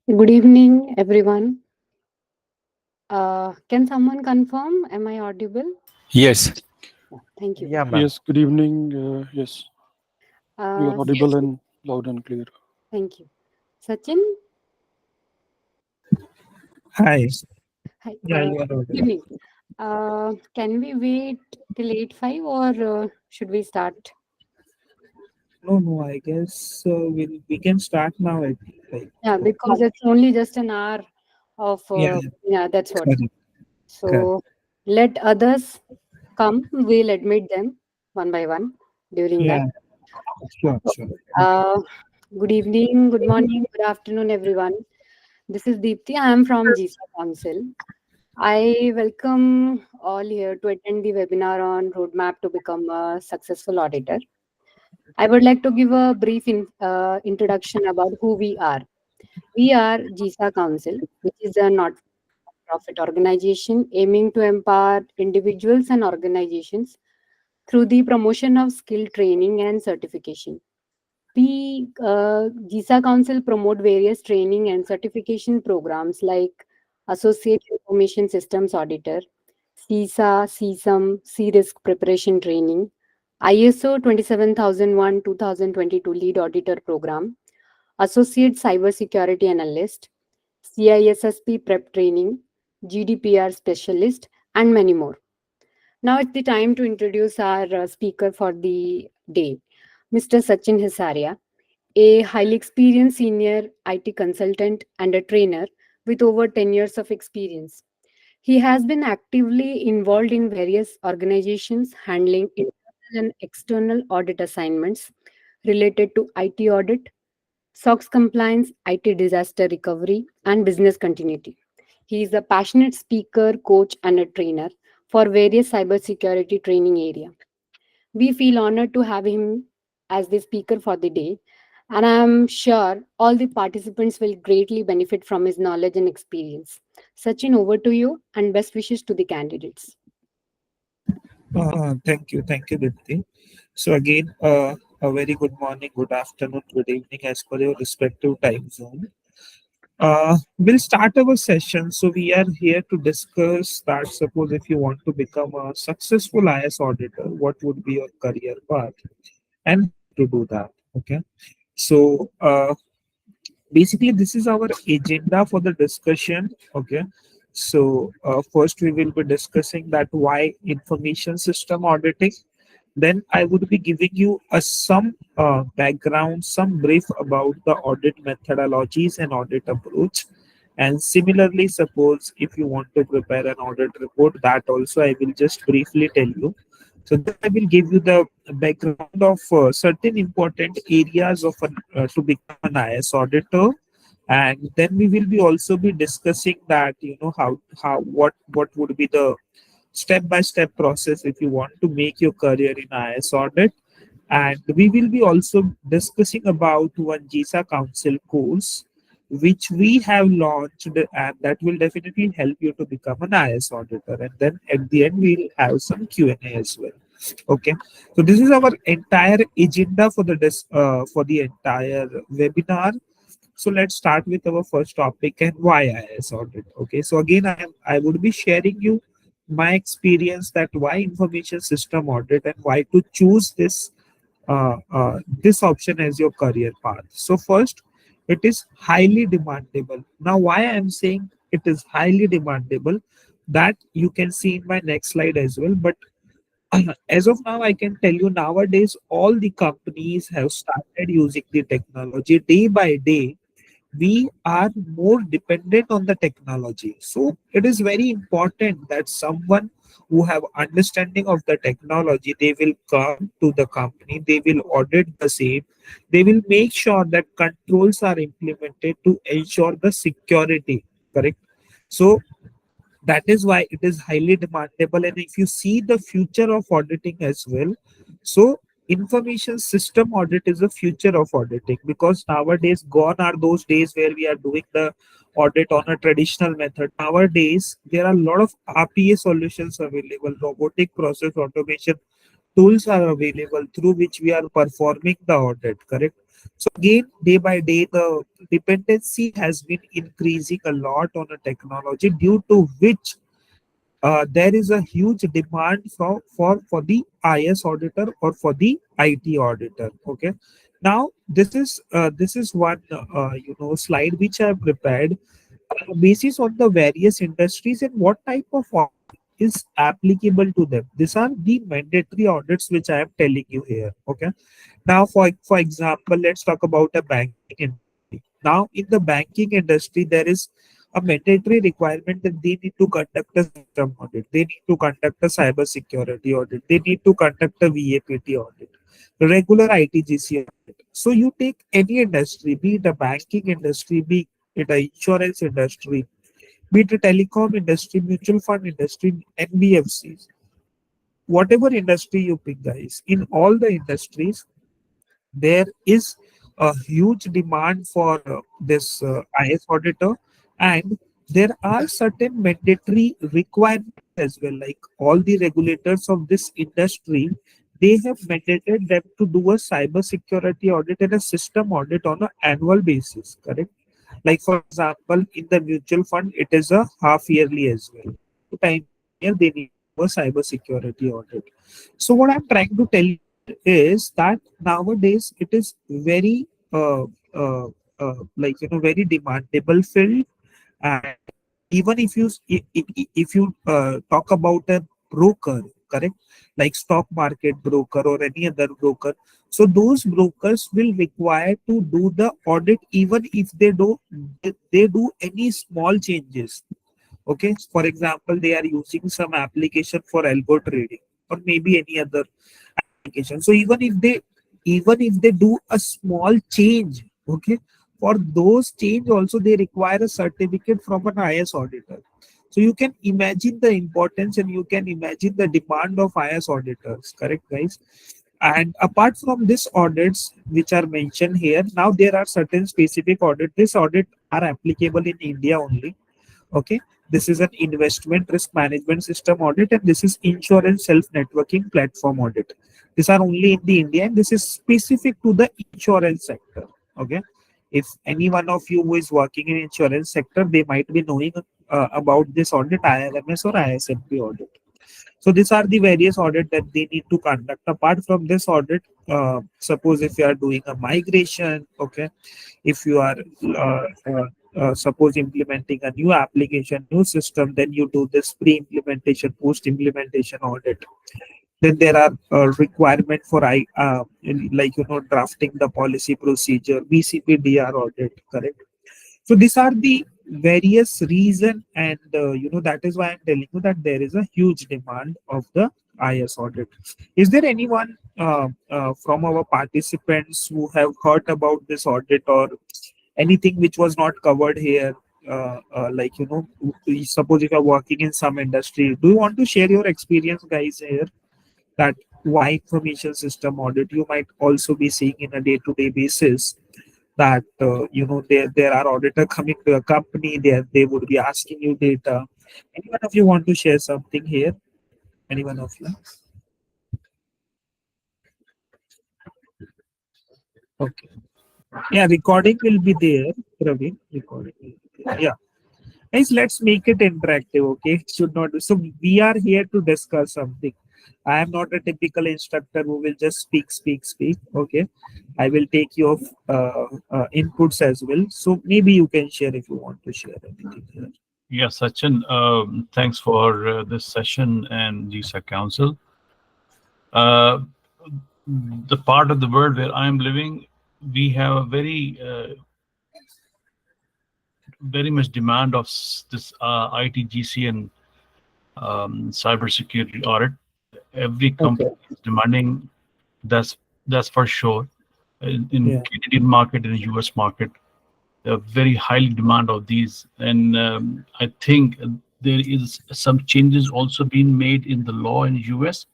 Good evening, everyone. Can someone confirm? Am I audible? Yes. Yeah, thank you. Yeah, ma'am. Yes, good evening. Yes, you are Uh, audible and loud and clear. Thank you. Sachin, Hi. hi. Yeah, you are Good audible. evening. Can we wait till 8:05 or should we start? No, I guess we can start now. I think. Yeah, because it's only just an hour of, Yeah, yeah, that's what. correct, correct. So let others come. We'll admit them one by one during that. Yeah, sure, sure. Uh, Good evening, good morning, good afternoon, everyone. This is Deepthi. I am from GISA Council. I welcome all here to attend the webinar on Roadmap to Become a Successful Auditor. I would like to give a brief introduction about who we are. We are GISA Council, which is a not-profit organization aiming to empower individuals and organizations through the promotion of skill training and certification. We, GISA Council, promote various training and certification programs like Associate Information Systems Auditor, CISA, CSAM, C-Risk Preparation Training, ISO 27001 2022 Lead Auditor Program, Associate Cybersecurity Analyst, CISSP Prep Training, GDPR Specialist, and many more. Now it's the time to introduce our speaker for the day, Mr. Sachin Hisaria, a highly experienced senior IT consultant and a trainer with over 10 years of experience. He has been actively involved in various organizations handling internal and external audit assignments related to IT audit, SOX compliance, IT disaster recovery, and business continuity. He is a passionate speaker, coach, and a trainer for various cybersecurity training area. We feel honored to have him as the speaker for the day, and I am sure all the participants will greatly benefit from his knowledge and experience. Sachin, over to you, and best wishes to the candidates. Thank you, Dipti. So again, a very good morning, good afternoon, good evening, as per your respective time zone. We'll start our session. So we are here to discuss that. Suppose if you want to become a successful IS auditor, what would be your career path and how to do that? Okay. So basically this is our agenda for the discussion. Okay, so first we will be discussing that why information system auditing. Then I would be giving you a some background, some brief about the audit methodologies and audit approach. And similarly, suppose if you want to prepare an audit report, that also I will just briefly tell you. So then I will give you the background of certain important areas of to become an IS auditor, and then we will be also be discussing that how what would be the step by step process if you want to make your career in IS audit. And we will be also discussing about one GISA Council course which we have launched, and that will definitely help you to become an IS auditor. And then at the end, we'll have some Q&A as well. Okay, so this is our entire agenda for for the entire webinar. So let's start with our first topic and why IS audit. Okay, so again, I would be sharing you my experience that why information system audit and why to choose this option as your career path. So first, it is highly demandable. Now, why I am saying it is highly demandable, that you can see in my next slide as well. But as of now, I can tell you nowadays all the companies have started using the technology day by day. We are more dependent on the technology, so it is very important that someone who have understanding of the technology, they will come to the company, they will audit the same, they will make sure that controls are implemented to ensure the security, correct? So that is why it is highly demandable. And if you see the future of auditing as well, so information system audit is the future of auditing, because nowadays gone are those days where we are doing the audit on a traditional method. Nowadays there are a lot of RPA solutions available, robotic process automation tools are available through which we are performing the audit, correct? So again, day by day, the dependency has been increasing a lot on a technology, due to which there is a huge demand for the IS auditor or for the IT auditor. Okay. Now this is one slide which I have prepared, basis on the various industries and what type of audit is applicable to them. These are the mandatory audits which I am telling you here. Okay. Now, for example, let's talk about a banking industry. Now, in the banking industry, there is a mandatory requirement that they need to conduct a system audit. They need to conduct a cyber security audit. They need to conduct a VAPT audit, regular ITGC audit. So you take any industry, be it a banking industry, be it a insurance industry, be it a telecom industry, mutual fund industry, NBFCs, whatever industry you pick, guys, in all the industries, there is a huge demand for this IS auditor, and there are certain mandatory requirements as well. Like all the regulators of this industry, they have mandated them to do a cyber security audit and a system audit on an annual basis, correct? Like for example, in the mutual fund, it is a half yearly as well. 2 times a year, they need to do a cyber security audit. So what I'm trying to tell you is that nowadays it is very very demandable field. And even if you talk about a broker, correct, like stock market broker or any other broker, so those brokers will require to do the audit even if they do any small changes. Okay, for example, they are using some application for algo trading or maybe any other application. So even if they do a small change, okay, for those change also they require a certificate from an IS auditor. So you can imagine the importance and you can imagine the demand of IS auditors, correct, guys? And apart from this audits which are mentioned here, now there are certain specific audit. This audit are applicable in India only. Okay, this is an investment risk management system audit, and this is insurance self-networking platform audit. These are only in the India, and this is specific to the insurance sector. Okay, if any one of you who is working in insurance sector, they might be knowing about this audit, IRMS or ISMP audit. So these are the various audit that they need to conduct. Apart from this audit, suppose if you are doing a migration, okay, if you are suppose implementing a new application, new system, then you do this pre-implementation, post-implementation audit. Then there are requirement for drafting the policy procedure, BCPDR audit, correct? So these are the various reason, and that is why I'm telling you that there is a huge demand of the IS audit. Is there anyone from our participants who have heard about this audit or anything which was not covered here? Suppose if you're working in some industry, do you want to share your experience, guys, here? That why information system audit you might also be seeing in a day-to-day basis, that there are auditor coming to a company, they would be asking you data. Anyone of you want to share something here? Anyone of you? Okay. Yeah, recording will be there, Praveen. Recording will be there. Yeah. Guys, let's make it interactive, okay? It should not be. So we are here to discuss something. I am not a typical instructor who will just speak. Okay, I will take your inputs as well. So maybe you can share if you want to share anything here. Yes, Sachin, thanks for this session and GISA Council. The part of the world where I am living, we have a very much demand of this ITGC and cybersecurity audit. Every company is demanding. That's for sure. In Canadian market and US market, very highly demand of these, and I think there is some changes also being made in the law in US.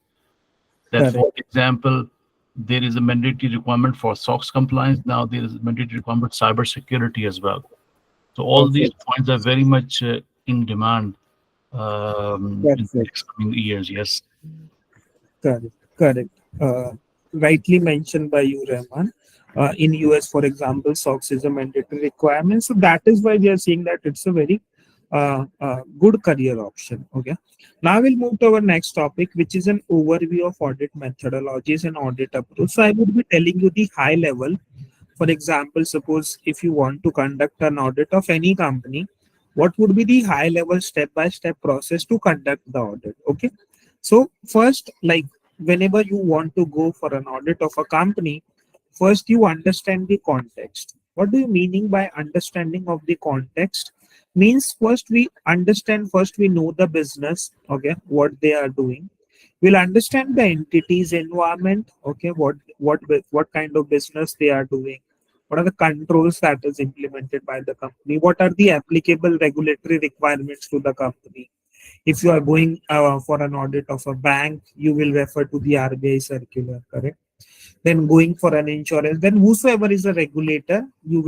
That, for example, there is a mandatory requirement for SOX compliance. Now there is a mandatory requirement for cyber security as well. So all these points are very much in demand in the next coming years. Yes. Got it. Correct. Rightly mentioned by you, Rahman. In US, for example, SOX is a mandatory requirement. So that is why we are seeing that it's a very good career option. Okay. Now we'll move to our next topic, which is an overview of audit methodologies and audit approach. So I would be telling you the high level. For example, suppose if you want to conduct an audit of any company, what would be the high level step by step process to conduct the audit? Okay. So first, like whenever you want to go for an audit of a company, first you understand the context. What do you meaning by understanding of the context? Means first we know the business, okay, what they are doing. We'll understand the entity's environment, okay, what kind of business they are doing, what are the controls that is implemented by the company, what are the applicable regulatory requirements to the company. If you are going for an audit of a bank, you will refer to the RBI circular, correct? Then going for an insurance, then whosoever is a regulator, you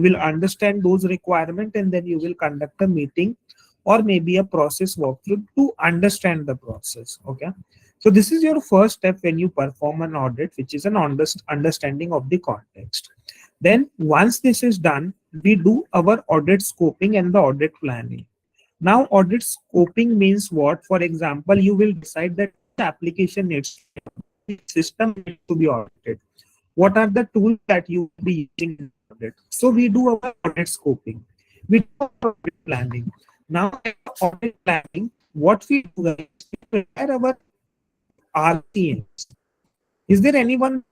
will understand those requirements, and then you will conduct a meeting or maybe a process walkthrough to understand the process. Okay. So this is your first step when you perform an audit, which is an understanding of the context. Then once this is done, we do our audit scoping and the audit planning. Now, audit scoping means what? For example, you will decide that which application needs to be audited, which system needs to be audited. What are the tools that you will be using in the audit? So we do our audit scoping. We do our audit planning. Now, in audit planning, what we do is we prepare our RCMs. Is there anyone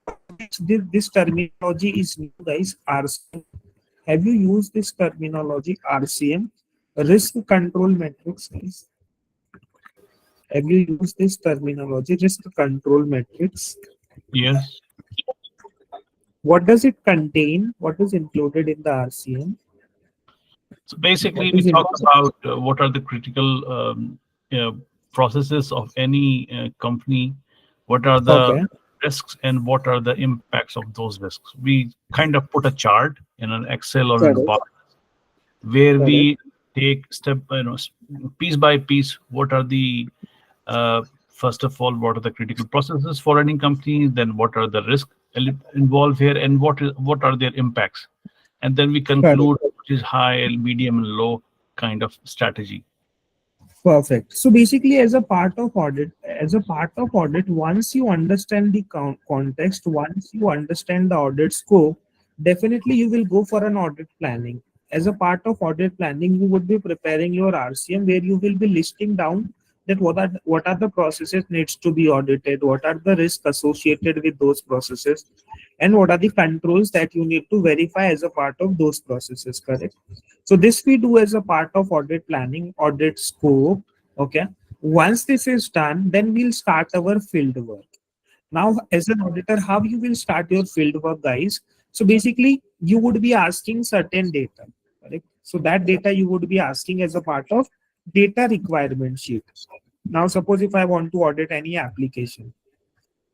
this terminology is new, guys? RCM. Have you used this terminology RCM? Risk control metrics, guys. Have you used this terminology, risk control metrics? Yes. What does it contain? What is included in the RCM? So basically, What we is talk included? about what are the critical processes of any company, what are the Okay, risks, and what are the impacts of those risks. We kind of put a chart in an Excel or in a correct, bar where correct, we take step, piece by piece, what are the first of all, what are the critical processes for any company, then what are the risks involved here, and what are their impacts, and then we correct. conclude which is high, medium, and low kind of strategy. Perfect. So basically, as a part of audit, once you understand the context, once you understand the audit scope, definitely you will go for an audit planning. As a part of audit planning, you would be preparing your RCM where you will be listing down that what are the processes needs to be audited, what are the risks associated with those processes, and what are the controls that you need to verify as a part of those processes. Correct. So this we do as a part of audit planning, audit scope. Okay. Once this is done, then we'll start our field work. Now, as an auditor, how you will start your field work, guys? So basically, you would be asking certain data. Correct? So that data you would be asking as a part of data requirement sheet. Now, suppose if I want to audit any application,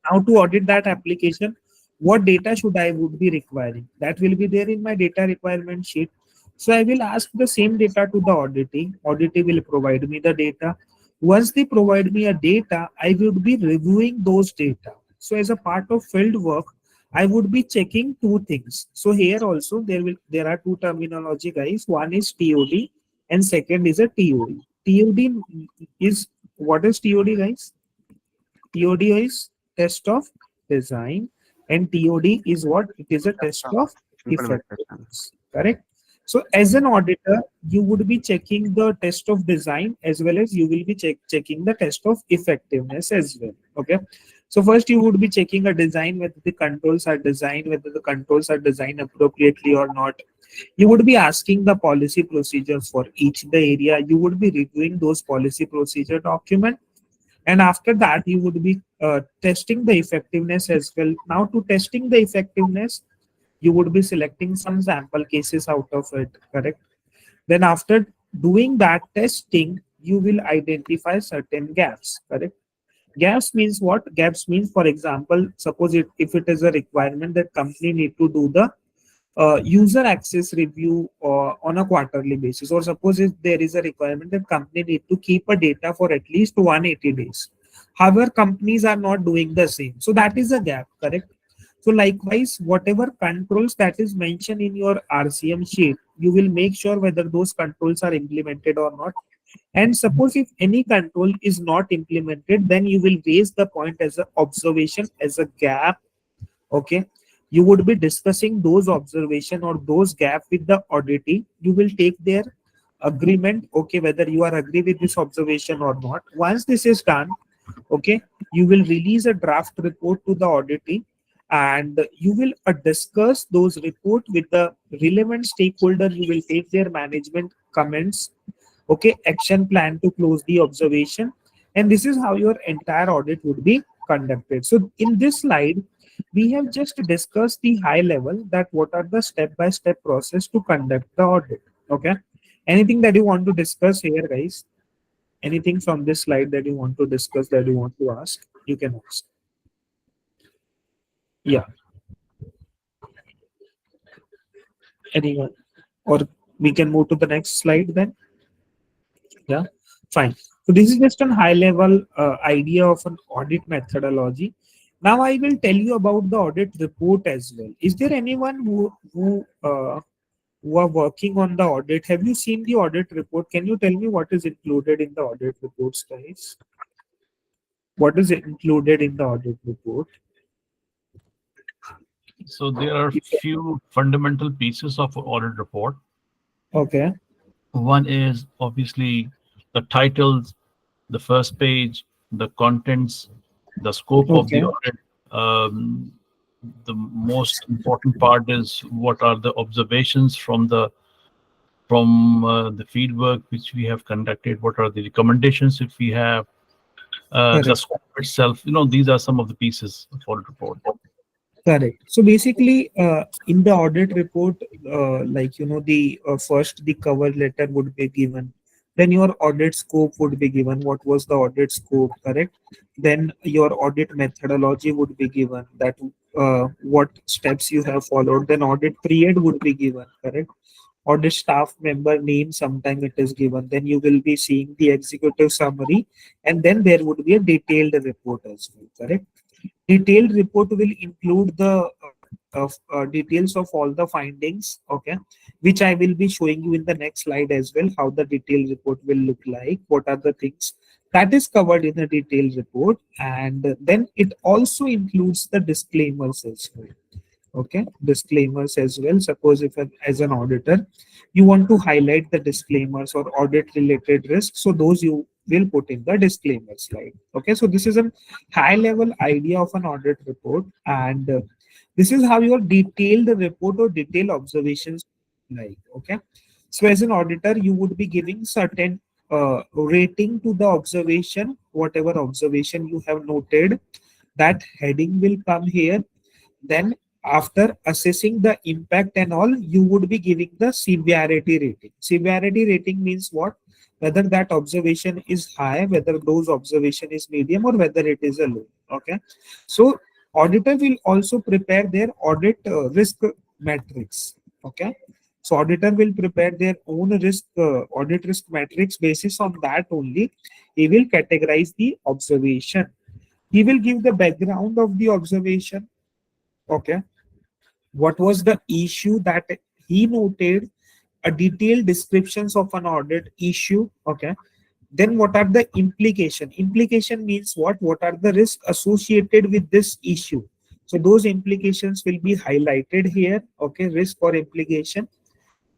now to audit that application, what data should I would be requiring? That will be there in my data requirement sheet. So I will ask the same data to the auditing. Auditing will provide me the data. Once they provide me a data, I would be reviewing those data. So as a part of field work, I would be checking two things. So here also there are two terminology, guys. One is TOD and second is a TOD. TOD is what is TOD, guys? TOD is test of design, and TOD is what? It is a test of Implementation. effectiveness. Correct. So as an auditor, you would be checking the test of design as well as you will be checking the test of effectiveness as well. Okay. So first you would be checking a design whether the controls are designed, whether the controls are designed appropriately or not. You would be asking the policy procedures for each the area. You would be reviewing those policy procedure document, and after that you would be testing the effectiveness as well. Now to testing the effectiveness, you would be selecting some sample cases out of it. Correct. Then after doing that testing, you will identify certain gaps. Correct. Gaps means what? Gaps means, for example, suppose if it is a requirement that company need to do the user access review on a quarterly basis, or suppose if there is a requirement that company need to keep a data for at least 180 days. However, companies are not doing the same. So that is a gap, correct? So likewise, whatever controls that is mentioned in your RCM sheet, you will make sure whether those controls are implemented or not. And suppose if any control is not implemented, then you will raise the point as an observation, as a gap. Okay. You would be discussing those observation or those gap with the auditee. You will take their agreement, okay, whether you are agree with this observation or not. Once this is done, okay, you will release a draft report to the auditee, and you will discuss those report with the relevant stakeholder. You will take their management comments, okay, action plan to close the observation, and this is how your entire audit would be conducted. So in this slide, we have just discussed the high level, that what are the step by step process to conduct the audit. Okay, anything that you want to discuss here, guys? Anything from this slide that you want to discuss, that you want to ask, you can ask. Yeah, anyone? Or we can move to the next slide then. Yeah, fine. So this is just a high level idea of an audit methodology. Now I will tell you about the audit report as well. Is there anyone who are working on the audit? Have you seen the audit report? Can you tell me what is included in the audit reports, guys? What is included in the audit report? So there are few fundamental pieces of audit report. Okay. One is obviously the titles, the first page, the contents, the scope of the Okay. audit. The most important part is what are the observations from the field work which we have conducted. What are the recommendations if we have the Correct. scope itself? These are some of the pieces of audit report. Correct. So basically, in the audit report, the first the cover letter would be given. Then your audit scope would be given. What was the audit scope? Correct. Then your audit methodology would be given. That what steps you have followed. Then audit period would be given. Correct. Audit staff member name. Sometime it is given. Then you will be seeing the executive summary, and then there would be a detailed report as well. Correct. Detailed report will include the details of all the findings, okay, which I will be showing you in the next slide as well, how the detailed report will look like, what are the things that is covered in the detailed report. And then it also includes the disclaimers as well. Okay, disclaimers as well. Suppose if as an auditor you want to highlight the disclaimers or audit related risks, so those you will put in the disclaimer slide. Okay, so this is a high level idea of an audit report, and this is how your detailed report or detailed observations like. Okay, so as an auditor you would be giving certain rating to the observation, whatever observation you have noted, that heading will come here. Then after assessing the impact and all, you would be giving the severity rating. Severity rating means what? Whether that observation is high, whether those observation is medium, or whether it is a low. Okay, so auditor will also prepare their audit risk matrix. Okay, so auditor will prepare their own risk audit risk matrix. Basis on that only, he will categorize the observation. He will give the background of the observation. Okay, what was the issue that he noted, a detailed descriptions of an audit issue. Okay, then what are the implication means what are the risks associated with this issue, so those implications will be highlighted here. Okay, risk or implication.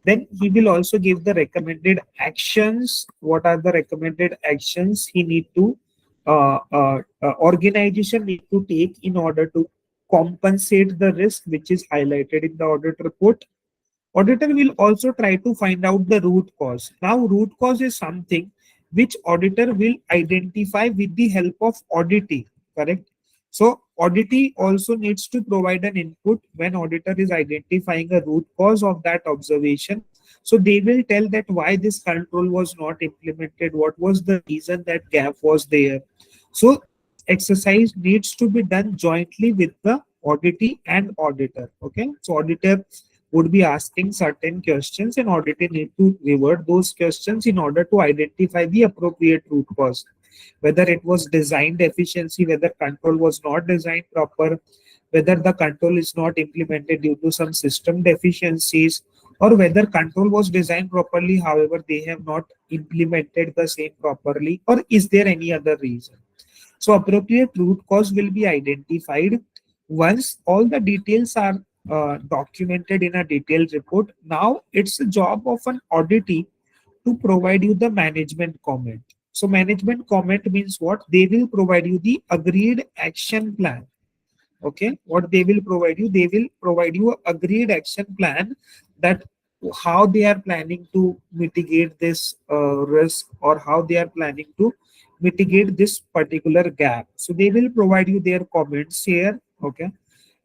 Then he will also give the recommended actions. What are the recommended actions he need to organization need to take in order to compensate the risk which is highlighted in the audit report. Auditor will also try to find out the root cause. Now, root cause is something which auditor will identify with the help of auditee. Correct. So auditee also needs to provide an input when auditor is identifying a root cause of that observation. So they will tell that why this control was not implemented, what was the reason that gap was there. So exercise needs to be done jointly with the auditee and auditor. Okay, so auditor would be asking certain questions, and auditor need to revert those questions in order to identify the appropriate root cause. whether it was designed efficiency, whether control was not designed proper, whether the control is not implemented due to some system deficiencies, or whether control was designed properly, however, they have not implemented the same properly, or is there any other reason? So appropriate root cause will be identified once all the details are documented in a detailed report. Now it's the job of an auditee to provide you the management comment. So management comment means what? They will provide you the agreed action plan. Okay, what they will provide you? They will provide you a agreed action plan, that how they are planning to mitigate this risk, or how they are planning to mitigate this particular gap. So they will provide you their comments here. Okay,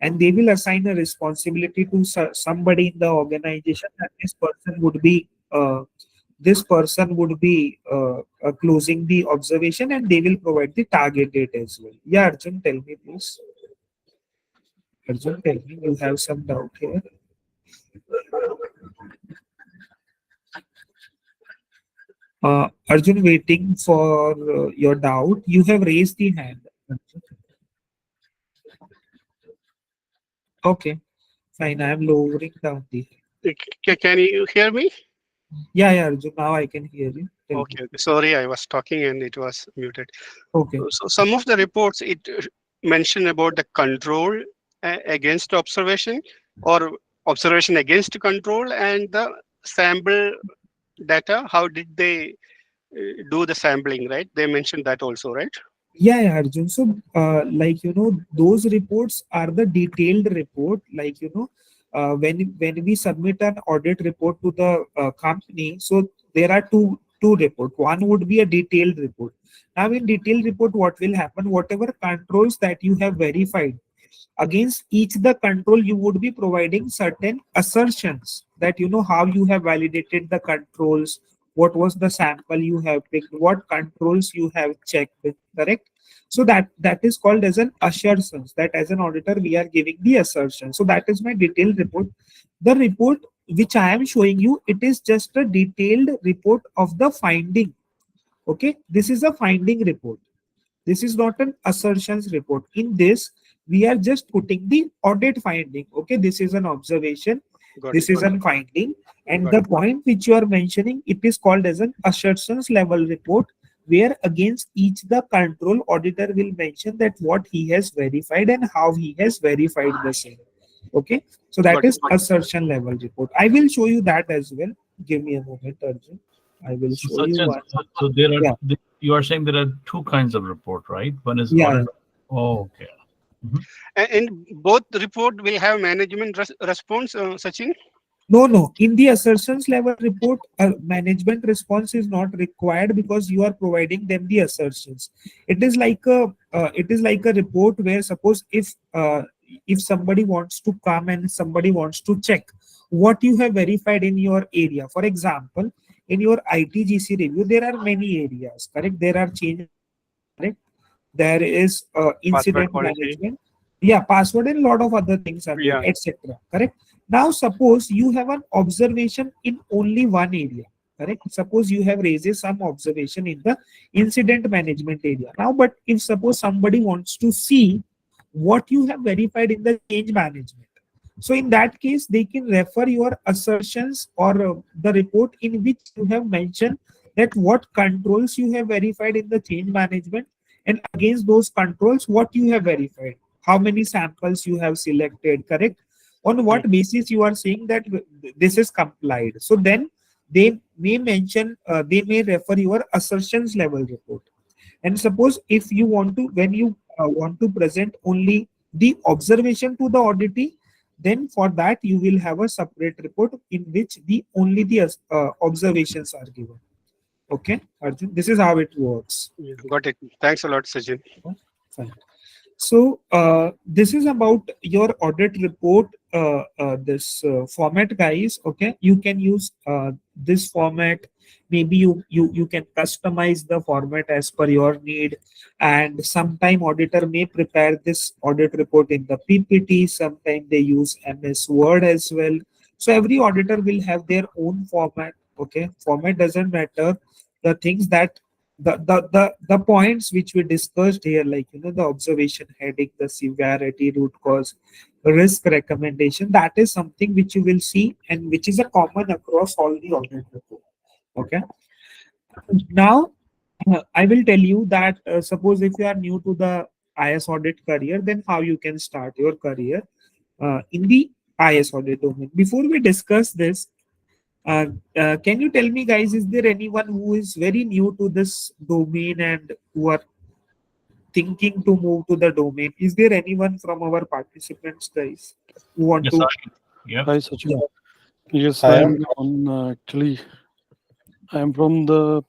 and they will assign a responsibility to somebody in the organization, and this person would be closing the observation, and they will provide the target date as well. Yeah, Arjun, tell me please. Arjun, tell me, you have some doubt here. Arjun, waiting for your doubt. You have raised the hand. Okay, fine. I am lowering down the. Can you hear me? Yeah, Arjun. Now I can hear you. Tell Okay, me. okay. Sorry, I was talking and it was muted. Okay. So some of the reports it mention about the control against observation, or observation against control, and the sample data. How did they do the sampling? Right? They mentioned that also, right? Yeah, Arjun. So, those reports are the detailed report. When we submit an audit report to the company, so there are two reports. One would be a detailed report. Now, in detailed report, what will happen? Whatever controls that you have verified, against each the control, you would be providing certain assertions, that how you have validated the controls, what was the sample you have picked, what controls you have checked, correct? So that is called as an assertions, that as an auditor we are giving the assertion. So that is my detailed report. The report which I am showing you, it is just a detailed report of the finding. Okay, this is a finding report. This is not an assertions report. In this, we are just putting the audit finding. Okay, this is an observation. This is a finding. And the point which you are mentioning, it is called as an assertions level report, where against each the control, auditor will mention that what he has verified and how he has verified the same. Okay, so that is assertion level report. I will show you that as well. Give me a moment, Arjun. I will show you one. So there are, you are saying there are two kinds of report, right? One is audit. Oh, okay. And both report will have management response, Sachin? No. In the assertions level report, management response is not required, because you are providing them the assertions. It is like a report where, suppose if somebody wants to come and somebody wants to check what you have verified in your area. For example, in your ITGC review, there are many areas, correct? There are change, correct? There is incident management. Yeah, password and a lot of other things are there, etc. Correct? Now, suppose you have an observation in only one area. Correct? Suppose you have raised some observation in the incident management area. Now, but if suppose somebody wants to see what you have verified in the change management, so in that case, they can refer your assertions or the report in which you have mentioned that what controls you have verified in the change management, and against those controls, what you have verified, how many samples you have selected, correct? On what basis you are saying that this is complied. So then they may mention, they may refer your assertions level report. And suppose if you want to, when you want to present only the observation to the auditee, then for that you will have a separate report in which only the observations are given. Okay, Arjun, this is how it works. Got it. Thanks a lot, Sachin. Fine. So this is about your audit report, this format, guys. Okay, you can use this format. Maybe you can customize the format as per your need, and sometime auditor may prepare this audit report in the PPT. Sometime they use MS Word as well. So every auditor will have their own format. Okay, format doesn't matter. The things that the points which we discussed here, like the observation, heading, the severity, root cause, risk recommendation, that is something which you will see and which is a common across all the audit report. Okay. Now I will tell you that suppose if you are new to the IS audit career, then how you can start your career in the IS audit domain. Before we discuss this, can you tell me, guys, is there anyone who is very new to this domain and who are thinking to move to the domain? Is there anyone from our participants, guys, who want Yes, to? yeah. Hi, Sachin. Yeah. Yes, I I am. am on actually, I am from the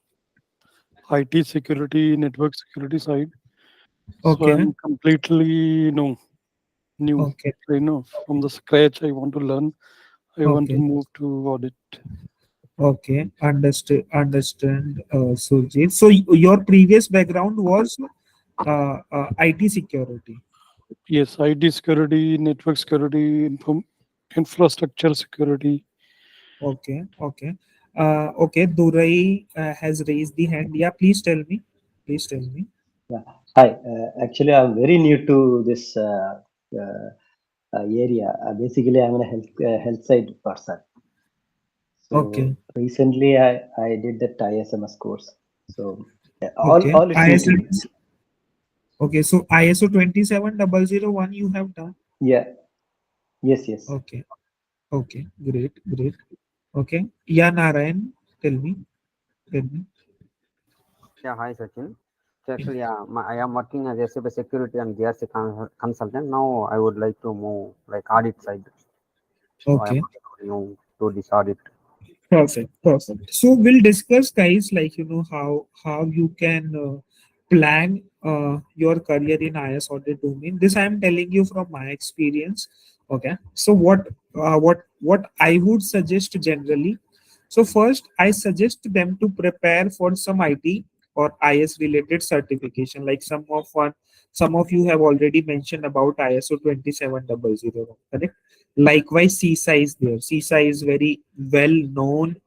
IT security, network security side. So Okay. I'm completely new. Okay. From the scratch, I want to learn. I want to Okay. move to audit. Okay. Understand, Surjit. So your previous background was IT security. Yes, IT security, network security, infrastructure security. Okay. Okay. Okay. Durai has raised the hand. Yeah. Please tell me. Please tell me. Yeah. Hi. Actually, I'm very new to this area. Basically, I'm a health side person. So Okay. recently, I did that ISMS course. So Okay. all it's ISO. easy. Okay. So ISO 27001 you have done. Yeah. Yes. Yes. Okay. Okay. Great. Great. Okay. Yeah, Narayan. Tell me. Tell me. Yeah, hi Sachin. So Yeah. actually, I am working as a cybersecurity and GISA consultant. Now I would like to move like audit side. So I am Okay. new to this audit. Perfect, perfect. So we'll discuss, guys, like how you can plan your career in IS audit domain. This I am telling you from my experience. Okay. So what I would suggest generally. So first, I suggest them to prepare for some IT or IS related certification. Like some of you have already mentioned about ISO 27001. Correct. Likewise, CISA is there. CISA is very well known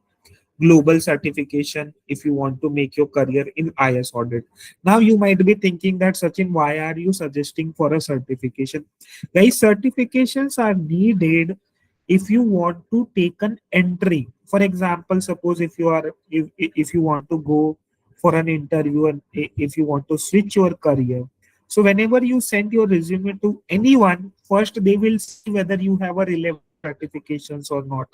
global certification if you want to make your career in IS audit. Now you might be thinking that Sachin, why are you suggesting for a certification? Guys, certifications are needed if you want to take an entry. For example, suppose if you want to go for an interview and if you want to switch your career. So whenever you send your resume to anyone, first they will see whether you have a relevant certifications or not.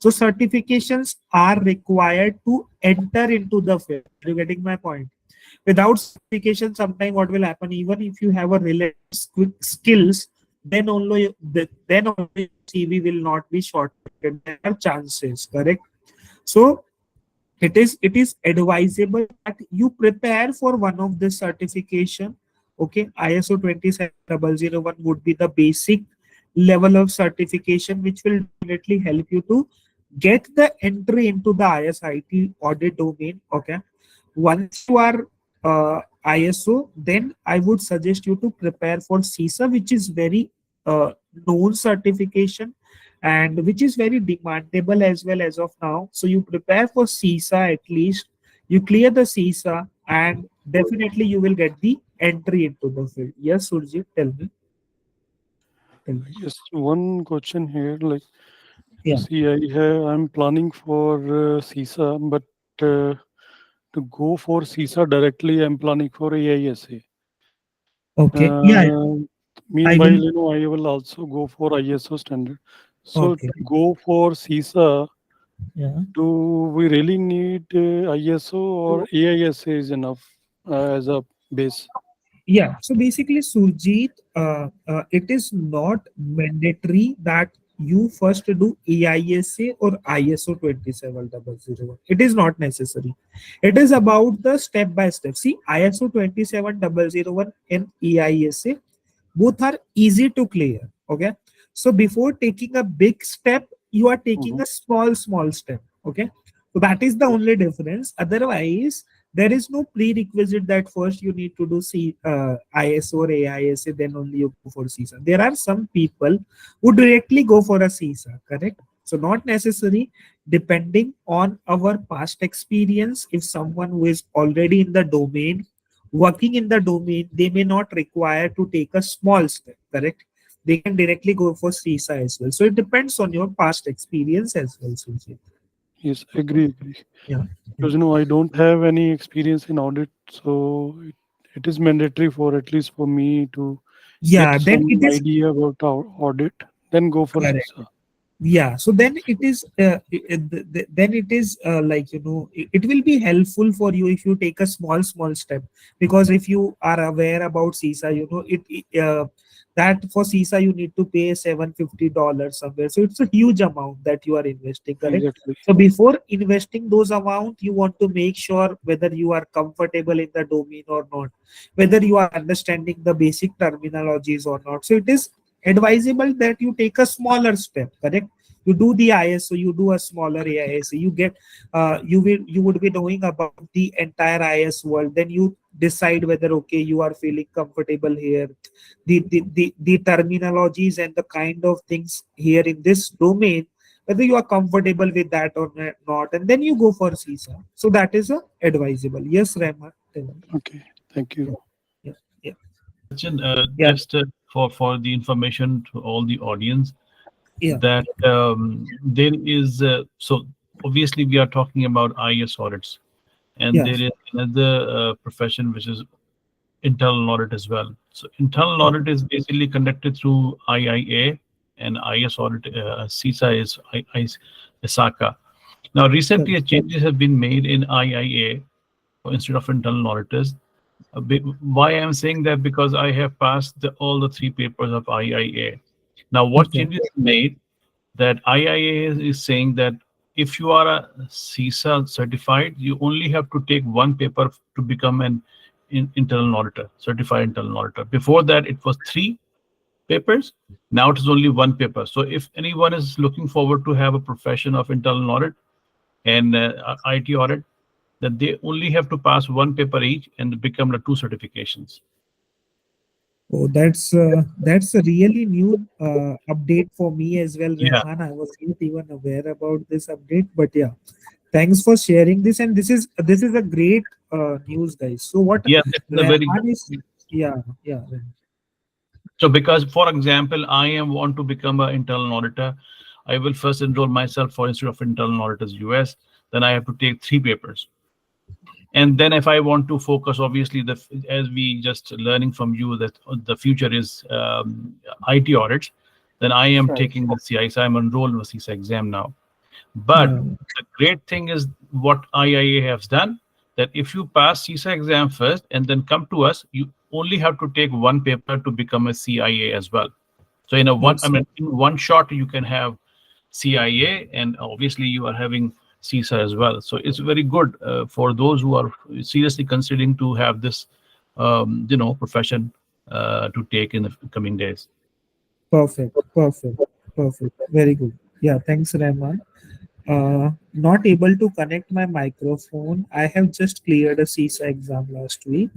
So certifications are required to enter into the field. Are you getting my point? Without certification, sometime what will happen? Even if you have a relevant skills, then only CV will not be shortlisted. There are chances, correct? So it is advisable that you prepare for one of this certification. Okay, ISO 27001 would be the basic level of certification which will definitely help you to get the entry into the ISIT audit domain. Okay, once you are ISO, then I would suggest you to prepare for CISA, which is very known certification and which is very demandable as well as of now. So you prepare for CISA at least, you clear the CISA, and definitely you will get the entry into the field. Yes, Surjit, tell me. Tell me. Yes, one question here. Like, Yeah. see, I'm planning for CISA, but to go for CISA directly, I'm planning for AISA. Okay. Yeah. I Meanwhile, will. I will also go for ISO standard. So Okay. to go for CISA, Yeah. do we really need ISO or AISA is enough as a base? Yeah, so basically, Surjit, it is not mandatory that you first do AISA or ISO 27001. It is not necessary. It is about the step by step. See, ISO 27001 and AISA both are easy to clear. Okay, so before taking a big step, you are taking Mhm. a small step. Okay, so that is the Yes. only difference. Otherwise, there is no prerequisite that first you need to do ISO or AISA, then only you go for CISA. There are some people who directly go for a CISA, correct? So not necessary, depending on our past experience. If someone who is already in the domain, working in the domain, they may not require to take a small step, correct? They can directly go for CISA as well. So it depends on your past experience as well, Sujit. Yes, agree. Yeah. Because I don't have any experience in audit, so it is mandatory for at least for me to get Yeah, then some it is idea about our audit, then go for correct. CISA. Yeah, so then it is then it is like, it will be helpful for you if you take a small step, because if you are aware about CISA, that for CISA you need to pay $750 somewhere, so it's a huge amount that you are investing, correct? Exactly. So before investing those amount, you want to make sure whether you are comfortable in the domain or not, whether you are understanding the basic terminologies or not. So it is advisable that you take a smaller step, correct? You do the ISO, you do a smaller AISA, you get you would be knowing about the entire IS world. Then you decide whether okay, you are feeling comfortable here, the terminologies and the kind of things here in this domain, whether you are comfortable with that or not, and then you go for CISA. So that is a advisable. Yes, Rahman, tell me. Okay, thank you. Yeah, yeah, Sachin, yeah, just for the information to all the audience, yeah, that there is so obviously we are talking about IS audits, and yeah, there is another profession which is internal audit as well. So internal audit is basically conducted through IIA, and IS audit, CISA is ISACA. Now recently correct. changes have been made in IIA instead of internal auditors. Why I'm saying that, because I have passed all the three papers of IIA. Now, what Okay. changes made, that IIA is saying that if you are a CISA certified, you only have to take one paper to become an internal auditor, certified internal auditor. Before that, it was three papers. Now it is only one paper. So if anyone is looking forward to have a profession of internal audit and IT audit, that they only have to pass one paper each and become the two certifications. Oh, that's a really new update for me as well, Yeah, Rahman. I was not even aware about this update, but yeah, thanks for sharing this. And this is a great news, guys. So what yeah, this is a very Rahman is, good. yeah, yeah, So because, for example, I am want to become an internal auditor, I will first enroll myself for Institute of Internal Auditors US. Then I have to take three papers. And then if I want to focus, obviously, as we just learning from you that the future is IT audits, then I am Sure. taking the CISA. I'm enrolled in the CISA exam now. But yeah, the great thing is what IIA has done, that if you pass CISA exam first and then come to us, you only have to take one paper to become a CIA as well. So in that's in one shot, you can have CIA, and obviously you are having CISA as well. So it's very good for those who are seriously considering to have this, profession to take in the coming days. perfect, perfect, perfect. Very good. Yeah, thanks, Rahman. Not able to connect my microphone. I have just cleared a CISA exam last week.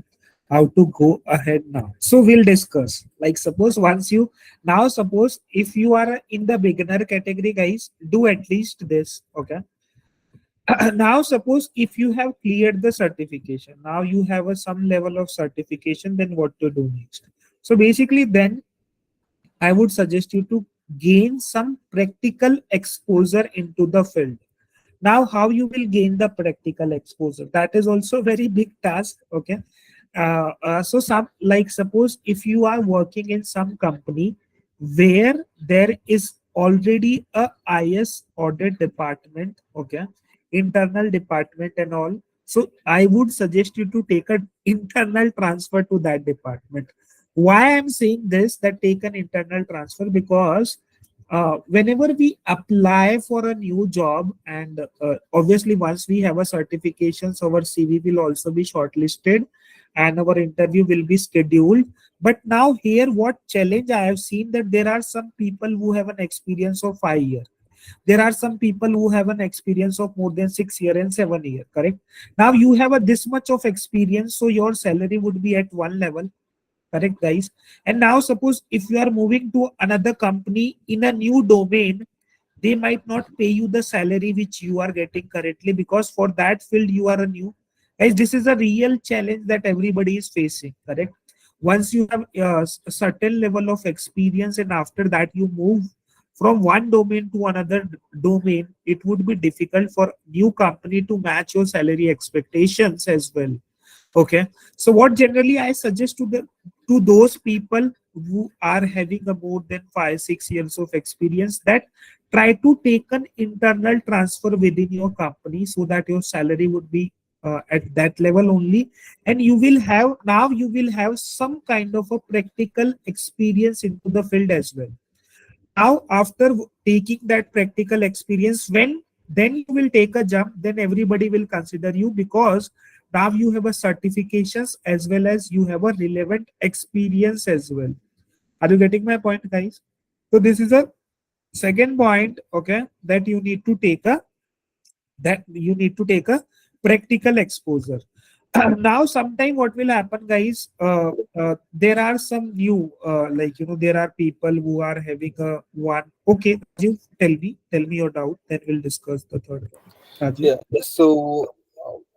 How to go ahead now? So we'll discuss. Like suppose once you now suppose if you are in the beginner category, guys, do at least this. Okay. Now suppose if you have cleared the certification, now you have some level of certification. Then what to do next? So basically, then I would suggest you to gain some practical exposure into the field. Now how you will gain the practical exposure, that is also very big task. Okay. So some, like suppose if you are working in some company where there is already a IS audit department, okay, internal department and all, so I would suggest you to take an internal transfer to that department. Why I'm saying this, that take an internal transfer, because whenever we apply for a new job, and obviously once we have a certifications, our CV will also be shortlisted and our interview will be scheduled. But now here what challenge I have seen, that there are some people who have an experience of 5 years, there are some people who have an experience of more than 6 years and 7 years, correct? Now you have a this much of experience, so your salary would be at one level, correct, guys? And now suppose if you are moving to another company in a new domain, they might not pay you the salary which you are getting currently, because for that field you are a new. Guys, this is a real challenge that everybody is facing, correct? Once you have a certain level of experience and after that you move from one domain to another domain, it would be difficult for new company to match your salary expectations as well. Okay, so what generally I suggest to the to those people who are having a more than 5 6 years of experience, that try to take an internal transfer within your company so that your salary would be at that level only, and you will have some kind of a practical experience into the field as well. Now after taking that practical experience, when then you will take a jump, then everybody will consider you, because now you have a certifications as well as you have a relevant experience as well. Are you getting my point, guys? So this is a second point, okay, that you need to take a practical exposure. Now sometime what will happen, guys, there are some new there are people who are having a one. Okay, Rajiv, tell me your doubt, then we'll discuss the third one. Rajiv? Yeah. So,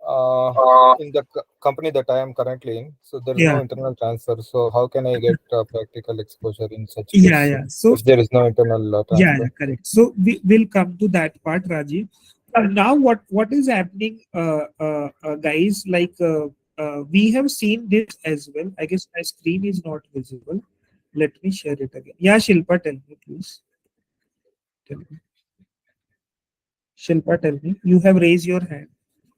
uh, in the company that I am currently in, so there is no Yeah, internal transfer. So, how can I get practical exposure in such yeah, case yeah. So if there is no internal yeah, transfer? yeah, correct. So we will come to that part, Rajiv. Now what is happening, guys? We have seen this as well. I guess my screen is not visible. Let me share it again. Yeah, Shilpa, tell me, please. Tell me. Shilpa, tell me. You have raised your hand.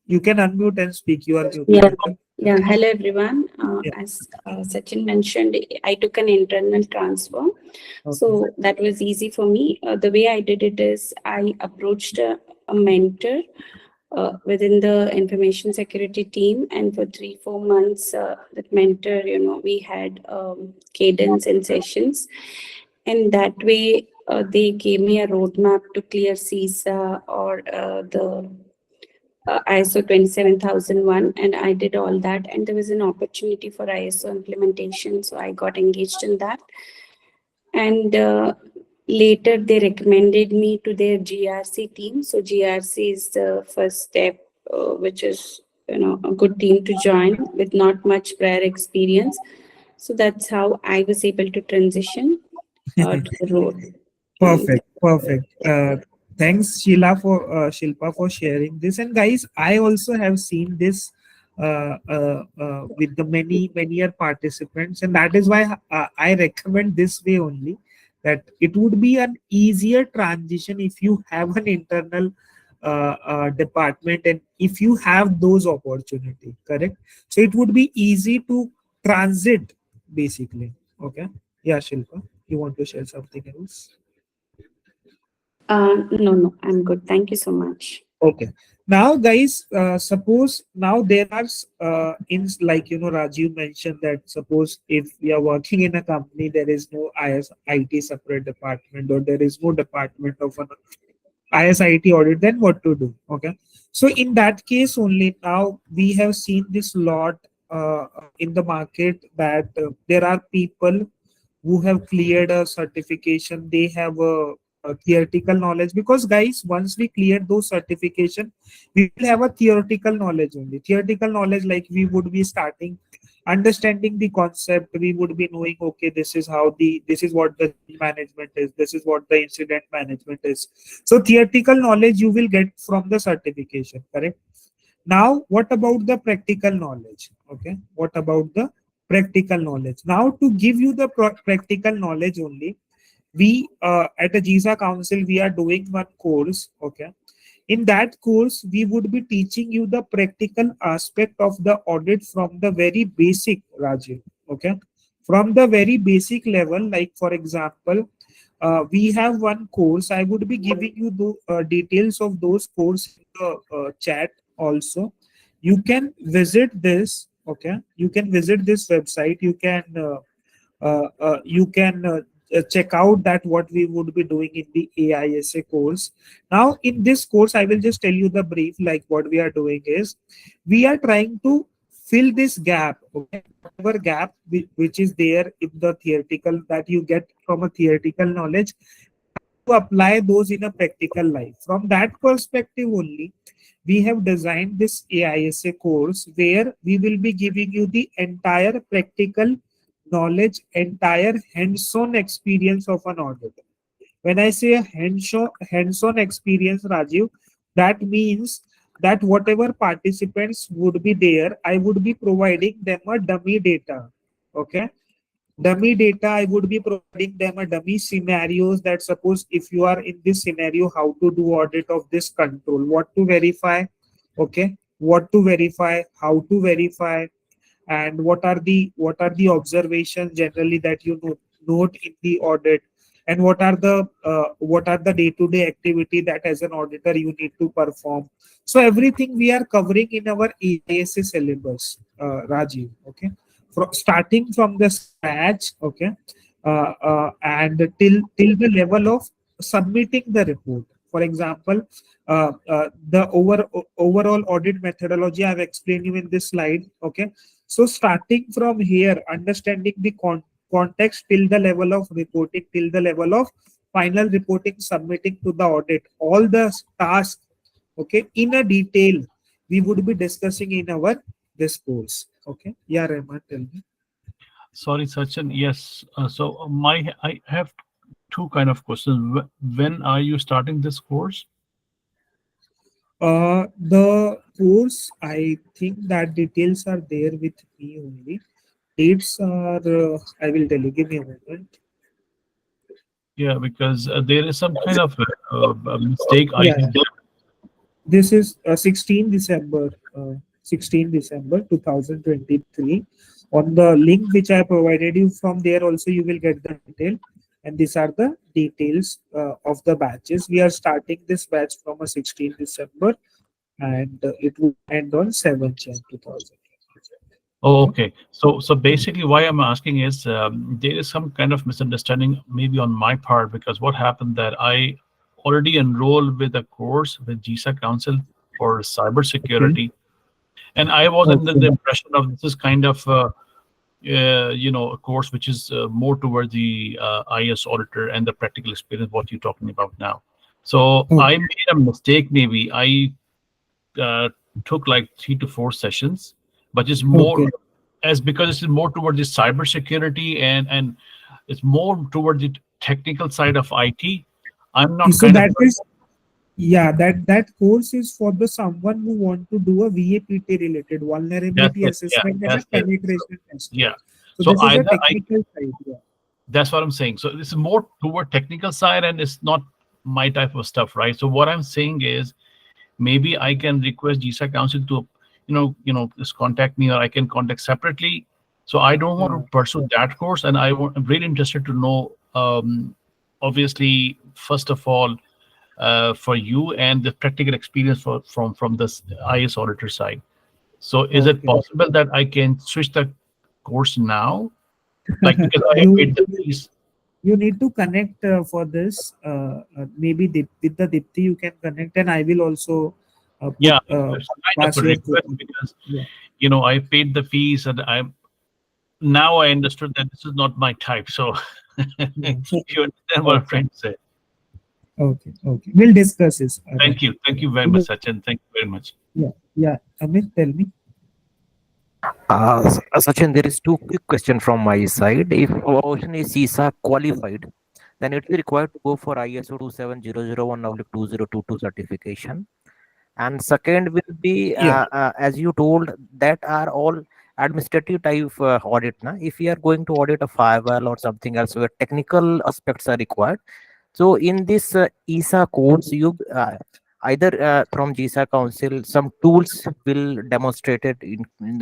You can unmute and speak. You are Yeah, muted. yeah. Hello, everyone. Yeah. As Sachin mentioned, I took an internal transfer, Okay. so that was easy for me. The way I did it is I approached a mentor within the information security team, and for 3 4 months, that mentor, we had cadence and sessions, and that way they gave me a roadmap to clear CISA or the ISO 27001, and I did all that. And there was an opportunity for ISO implementation, so I got engaged in that. And later, they recommended me to their GRC team. So GRC is the first step, which is a good team to join with not much prior experience. So that's how I was able to transition to the role. And Perfect, perfect. Thanks, Shilpa, for sharing this. And guys, I also have seen this with the many participants, and that is why I recommend this way only. That it would be an easier transition if you have an internal department and if you have those opportunity. Correct. So it would be easy to transit basically. Okay. Yeah, Shilpa, you want to share something else? no, I'm good. Thank you so much. Okay. Now, guys, suppose now there are in Rajiv mentioned that suppose if we are working in a company, there is no IT separate department, or there is no department of an ISIT audit, then what to do? Okay. So in that case only, now we have seen this lot in the market, that there are people who have cleared a certification. They have a theoretical knowledge, because guys, once we clear those certification, we will have a theoretical knowledge only. Theoretical knowledge, like we would be starting understanding the concept. We would be knowing, okay, this is what the management is, this is what the incident management is. So theoretical knowledge you will get from the certification, correct? Now what about the practical knowledge? Okay, what about the practical knowledge? Now to give you the practical knowledge only, we at a GISA council, we are doing one course. Okay, in that course we would be teaching you the practical aspect of the audit from the very basic, Rajiv. Okay, from the very basic level. Like for example, we have one course. I would be giving you the details of those course in the chat also. You can visit this. Okay, you can visit this website. You can check out that what we would be doing in the AISA course. Now in this course, I will just tell you the brief. Like what we are doing is, we are trying to fill this gap. Okay, whatever gap which is there in the theoretical that you get from a theoretical knowledge, to apply those in a practical life. From that perspective only, we have designed this AISA course where we will be giving you the entire practical knowledge, entire hands-on experience of an audit. When I say a hands-on experience, Rajiv, that means that whatever participants would be there, I would be providing them a dummy data. Okay. Dummy data, I would be providing them a dummy scenarios that suppose if you are in this scenario, how to do audit of this control, what to verify, okay, what to verify, how to verify, and what are the observations generally that you note in the audit, and what are the day-to-day activity that as an auditor you need to perform. So everything we are covering in our EISA syllabus, Rajiv. Okay, starting from the scratch, okay, and till the level of submitting the report. For example, the overall audit methodology I've explained you in this slide. Okay, so starting from here, understanding the context till the level of reporting, till the level of final reporting, submitting to the audit, all the tasks, okay, in a detail, we would be discussing in our this course. Okay, yeah, Rahman, tell me. Sorry, Sachin. Yes. So I have two kind of questions. When are you starting this course? The course, I think that details are there with me only. Dates are, I will tell you. Give me a moment. Yeah, because there is some kind of mistake I Yeah, did. this is 16 December, 2023. On the link which I provided you, from there also you will get the detail. And these are the details of the batches. We are starting this batch from a 16 December, and it will end on 7th Jan 2000. Oh, okay. So basically, why I'm asking is there is some kind of misunderstanding maybe on my part, because what happened that I already enrolled with a course with GISA Council for cybersecurity, and I was under the impression of this is kind of a course which is more toward the IS Auditor and the practical experience what you're talking about now. So I made a mistake. Maybe I took like 3 to 4 sessions, but it's more because it's more toward the cybersecurity and it's more toward the technical side of IT. I'm not So kind that of is, yeah, that course is for the someone who want to do a VAPT related vulnerability assessment and a penetration test. Yeah. So this is a technical side. Yeah. That's what I'm saying. So this is more toward technical side, and it's not my type of stuff, right? So what I'm saying is, maybe I can request GISA Council to, just contact me, or I can contact separately. So I don't want to pursue that course, and I'm really interested to know, obviously, first of all, for you and the practical experience from this IS Auditor side. So is it possible that I can switch the course now? Like, because I have paid the fees. You need to connect for this. Maybe with the Dipti you can connect, and I will also put, kind of a request, because I paid the fees, and I understood that this is not my type. So you understand what I'm trying to say. Okay, we'll discuss this. Thank you very much, Sachin. Thank you very much. Yeah. Amit, tell me. Sachin, there is two quick questions from my side. If our ocean is CISA qualified, then it will required to go for ISO 27001/2022 certification. And second will be, as you told, that are all administrative type audit. If you are going to audit a firewall or something else where technical aspects are required. So in this ISA course, you either from GISA Council, some tools will demonstrated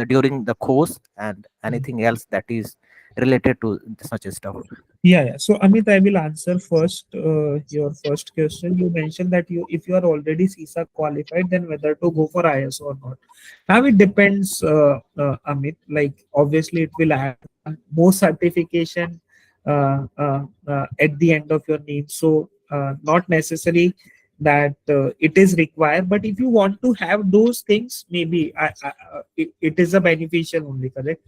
during the course, and anything else that is related to such a stuff. Yeah. So Amit, I will answer first your first question. You mentioned that if you are already CISA qualified, then whether to go for ISO or not. Now it depends, Amit. Like obviously, it will add more certification at the end of your name. So not necessary that it is required, but if you want to have those things, maybe it is a beneficial only, correct?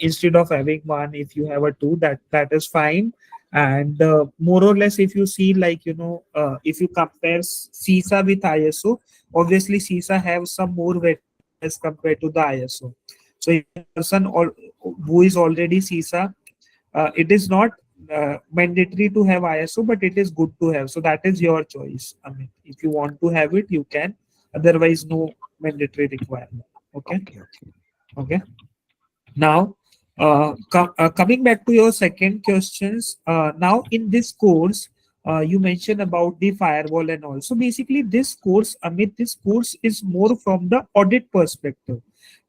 Instead of having one, if you have a two, that is fine. And more or less, if you see, like, if you compare CISA with ISO, obviously CISA have some more weight as compared to the ISO. So if a person who is already CISA, it is not mandatory to have ISO, but it is good to have. So that is your choice. I mean, if you want to have it, you can. Otherwise, no mandatory requirement. Okay. Okay. Now, coming back to your second questions, now in this course, you mentioned about the firewall and all. So basically, this course, Amit, this course is more from the audit perspective.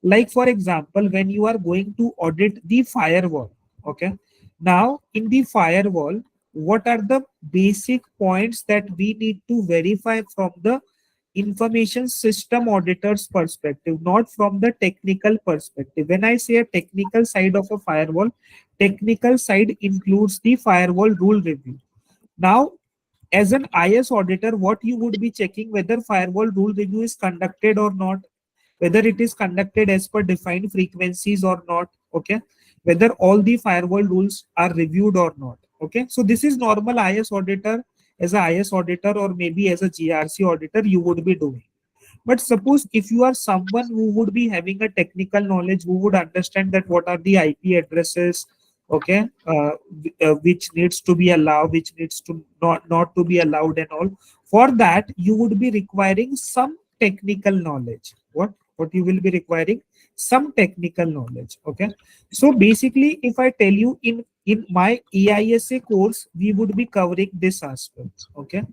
Like for example, when you are going to audit the firewall, okay. Now in the firewall, what are the basic points that we need to verify from the information system auditor's perspective, not from the technical perspective? When I say a technical side of a firewall, technical side includes the firewall rule review. Now, as an IS auditor, what you would be checking, whether firewall rule review is conducted or not, whether it is conducted as per defined frequencies or not, okay, whether all the firewall rules are reviewed or not. Okay, so this is normal IS auditor, as a IS auditor or maybe as a GRC auditor you would be doing. But suppose if you are someone who would be having a technical knowledge, who would understand that what are the IP addresses, okay, which needs to be allowed, which needs to not to be allowed and all, for that you would be requiring some technical knowledge. What you will be requiring? Some technical knowledge. Okay. So basically, if I tell you, in my EISA course, we would be covering this aspect. Okay,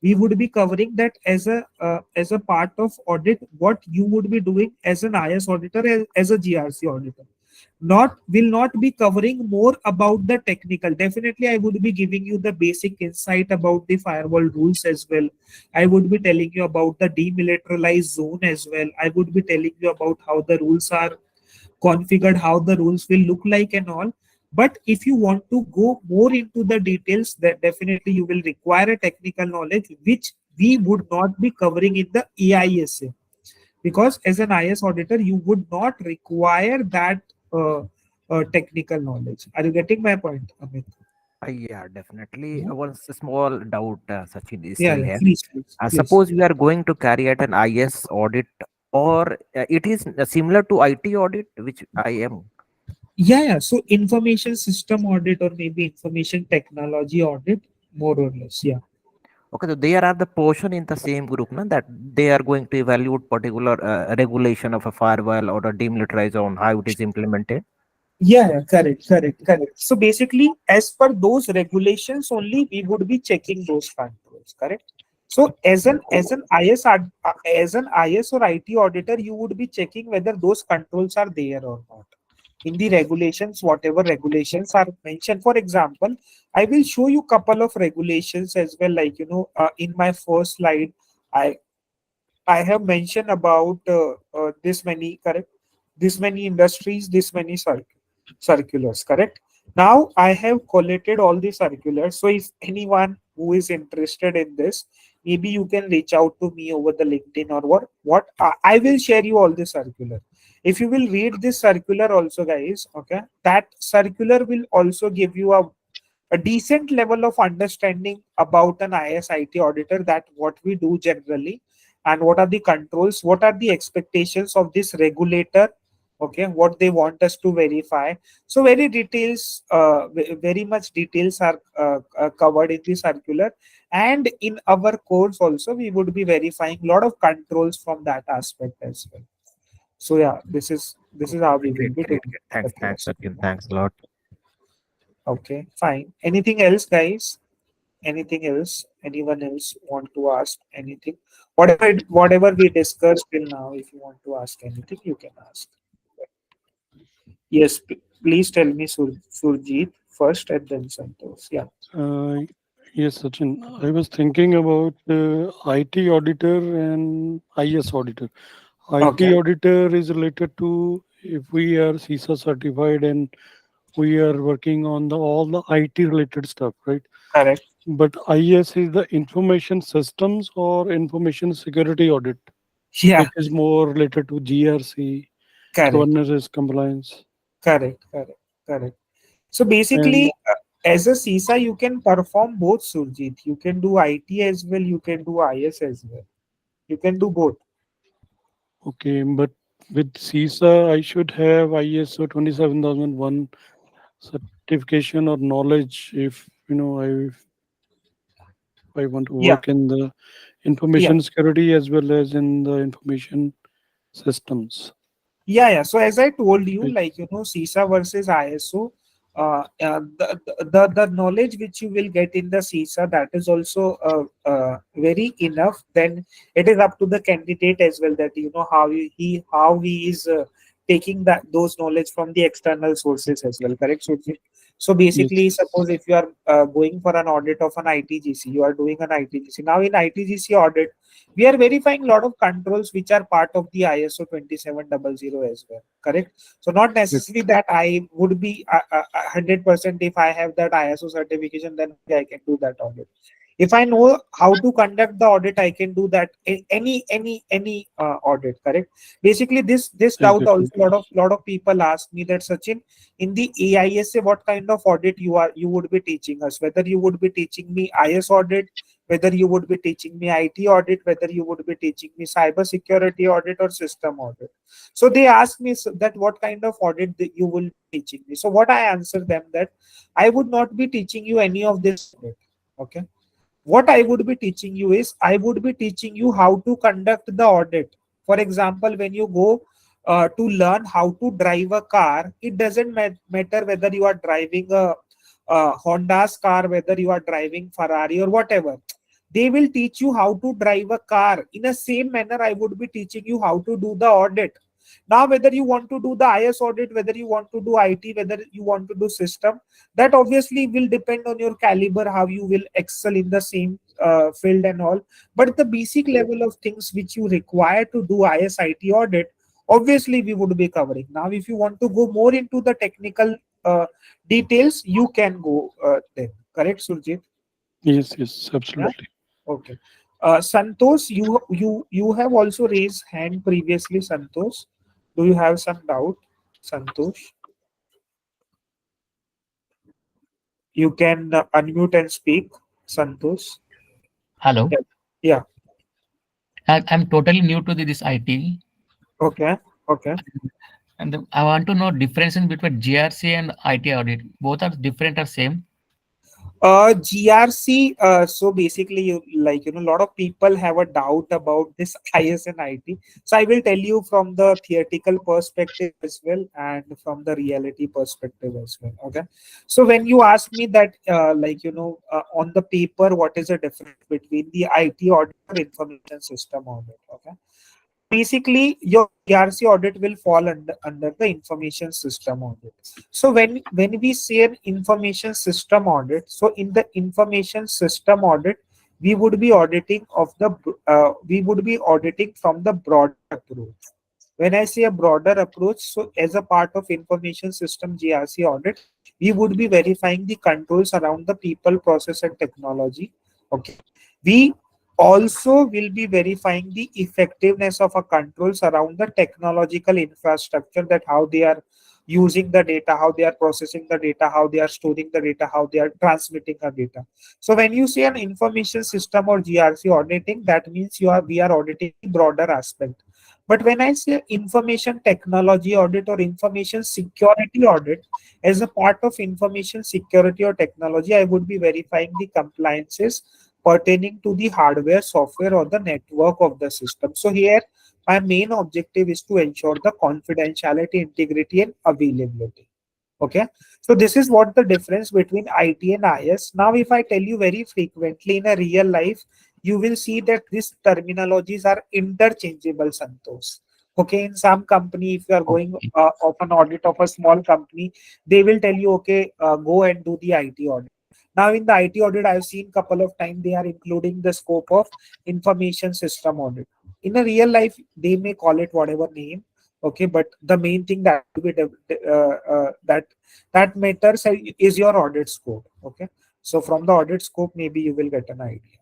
we would be covering that as a part of audit, what you would be doing as an IS auditor, as a GRC auditor. Will not be covering more about the technical. Definitely I would be giving you the basic insight about the firewall rules as well. I would be telling you about the demilitarized zone as well. I would be telling you about how the rules are configured, how the rules will look like and all. But if you want to go more into the details, that definitely you will require a technical knowledge, which we would not be covering in the EISA, because as an IS auditor you would not require that technical knowledge. Are you getting my point, Amit? Yeah, definitely. One small doubt, Sachin, is Yeah, still yeah, here. please. Suppose we are going to carry out an IS audit, or it is similar to IT audit, which I am. Yeah. So information system audit or maybe information technology audit, more or less. Yeah. Okay, so there are the portion in the same group, na, that they are going to evaluate particular regulation of a firewall or a demilitarized zone, how it is implemented. Yeah, correct. So basically, as per those regulations only, we would be checking those controls, correct? So as an IS or IT auditor, you would be checking whether those controls are there or not in the regulations, whatever regulations are mentioned. For example, I will show you couple of regulations as well. Like, in my first slide, I I have mentioned about this many, correct? This many industries, this many circulars, correct? Now I have collated all the circulars. So if anyone who is interested in this, maybe you can reach out to me over the LinkedIn or what I will share you all the circular. If you will read this circular also, guys, okay, that circular will also give you a decent level of understanding about an ISIT auditor, that what we do generally and what are the controls, what are the expectations of this regulator, okay, what they want us to verify. So very much details are covered in the circular, and in our course also we would be verifying a lot of controls from that aspect as well. So yeah, this is how we will be Great. doing the Thanks, process. Sachin. Thanks a lot. Okay, fine. Anything else, guys? Anything else? Anyone else want to ask anything? Whatever we discussed till now, if you want to ask anything, you can ask. Yes, please tell me, Surjit first and then Santosh. Yeah. Yes, Sachin. I was thinking about IT auditor and IS auditor. IT Okay. auditor is related to if we are CISA certified and we are working on all the IT related stuff, right? Correct. But IS is the information systems or information security audit, Yeah. which is more related to GRC, Correct. governance risk compliance. Correct. So And basically, as a CISA, you can perform both, Surjit. You can do IT as well, you can do IS as well. You can do both. Okay, but with CISA, I should have ISO 27001 certification or knowledge if I want to Yeah, work in the yeah. information security as well as in the information systems. Yeah. So as I told you, Right? like CISA versus ISO, the knowledge which you will get in the CISA, that is also very enough. Then it is up to the candidate as well, that how he is taking those knowledge from the external sources as well. Correct, Surjit? So Yes. basically, suppose if you are going for an audit of an ITGC, you are doing an ITGC. Now in ITGC audit, we are verifying a lot of controls which are part of the ISO 2700 as well. Correct. So not necessarily that I would be 100% if I have that ISO certification, then only I can do that audit. If I know how to conduct the audit, I can do that in any audit. Correct. Basically, this doubt Exactly. also lot of people ask me that, Sachin, in the AISA, what kind of audit you would be teaching us? Whether you would be teaching me IS audit, whether you would be teaching me IT audit, whether you would be teaching me cyber security audit or system audit. So they ask me that what kind of audit that you will be teaching me. So what I answer them, that I would not be teaching you any of this audit. Okay. What I would be teaching you is, I would be teaching you how to conduct the audit. For example, when you go to learn how to drive a car, it doesn't matter whether you are driving a Honda's car, whether you are driving Ferrari or whatever. They will teach you how to drive a car. In the same manner, I would be teaching you how to do the audit. Now, whether you want to do the IS audit, whether you want to do IT, whether you want to do system, that obviously will depend on your caliber, how you will excel in the same field and all. But the basic level of things which you require to do IS IT audit, obviously we would be covering. Now, if you want to go more into the technical details, you can go there. Correct, Surjit? Yes, Yeah. absolutely. Okay. Santosh, you have also raised hand previously. Santosh, do you have some doubt? Santosh, you can unmute and speak. Santosh. Hello. Yeah. Yeah. I'm totally new to this IT, Okay. Okay. and I want to know difference in between GRC and IT audit. Both are different or same? GRC, so basically, a lot of people have a doubt about this IS and IT. So I will tell you from the theoretical perspective as well and from the reality perspective as well. Okay. So when you ask me that, on the paper, what is the difference between the IT audit or information system audit? Okay. Basically, your GRC audit will fall under the information system audit. So when we say an information system audit, so in the information system audit, we would be auditing from the broader approach. When I say a broader approach, so as a part of information system GRC audit, we would be verifying the controls around the people, process, and technology. Okay. We also will be verifying the effectiveness of a controls around the technological infrastructure, that how they are using the data, how they are processing the data, how they are storing the data, how they are transmitting the data. So when you say an information system or GRC auditing, that means we are auditing the broader aspect. But when I say information technology audit or information security audit, as a part of information security or technology, I would be verifying the compliances pertaining to the hardware, software, or the network of the system. So here, my main objective is to ensure the confidentiality, integrity, and availability. Okay. So this is what the difference between IT and IS. Now, if I tell you very frequently in a real life, you will see that these terminologies are interchangeable, Santosh. Okay, in some company, if you are going of an audit of a small company, they will tell you, okay, go and do the IT audit. Now, in the IT audit, I've seen couple of times they are including the scope of information system audit. In a real life, they may call it whatever name. Okay, but the main thing that that matters is your audit scope. Okay, so from the audit scope, maybe you will get an idea.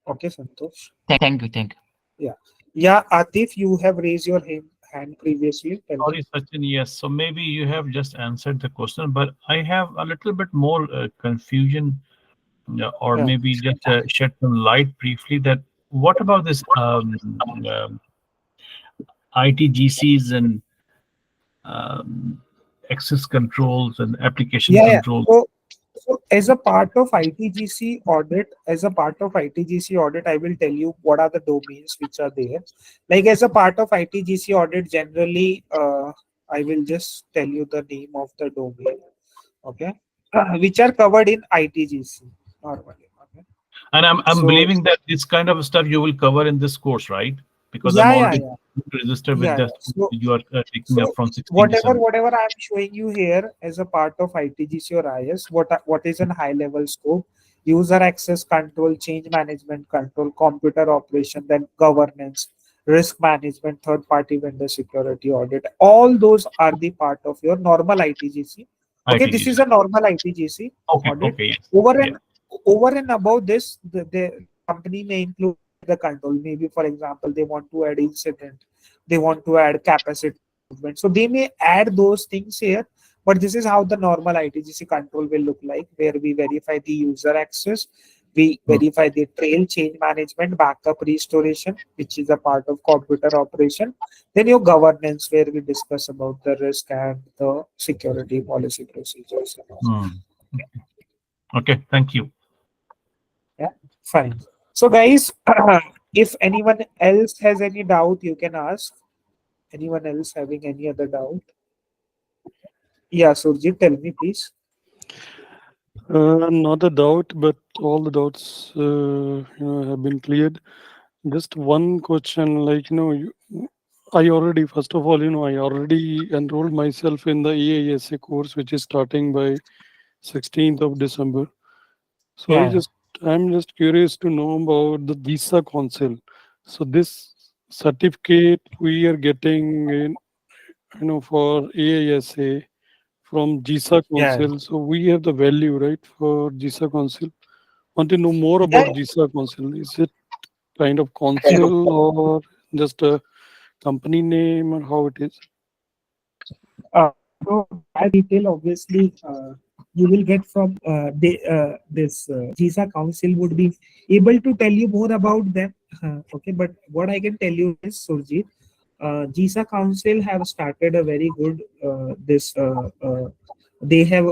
Okay, Santosh. Thank you. Yeah. Yeah, Atif, you have raised your hand previously. Tell me. Sorry, Sachin. Yes. So maybe you have just answered the question, but I have a little bit more confusion, or Yeah. maybe just shed some light briefly. That what about this ITGCs and access controls and application Yeah. controls? So as a part of ITGC audit, I will tell you what are the domains which are there. Like as a part of ITGC audit, generally, I will just tell you the name of the domain, okay, which are covered in ITGC normally. Okay. And I'm So believing that this kind of stuff you will cover in this course, right? Because I'm yeah. already registered with this. So You are taking up from 16 whatever December. I'm showing you here as a part of ITGC or IS, what is in high level scope? User access control, change management control, computer operation, then governance, risk management, third party vendor security audit. All those are the part of your normal ITGC. Okay, this ITGC. is a normal ITGC audit. Okay. Yes. Over and above this, the company may include the control. Maybe, for example, they want to add incident, they want to add capacity movement. So they may add those things here, but this is how the normal ITGC control will look like, where we verify the user access, we verify the trail change management, backup restoration, which is a part of computer operation. Then your governance, where we discuss about the risk and the security policy procedures. Okay, thank you. Yeah, fine. So guys, if anyone else has any doubt, you can ask. Anyone else having any other doubt? Yeah, Surjit, tell me please. Not a doubt, but all the doubts have been cleared. Just one question, like I already, first of all, I already enrolled myself in the EISA course, which is starting by 16th of December. So I'm just curious to know about the GISA Council. So this certificate we are getting in, for EISA from GISA Council. So we have the value, right, for GISA Council. Want to know more about GISA Council. Is it kind of council or just a company name, or how it is? So that detail obviously you will get from this GISA Council would be able to tell you more about them. Okay, but what I can tell you is, Surjit, GISA Council have started a very good they have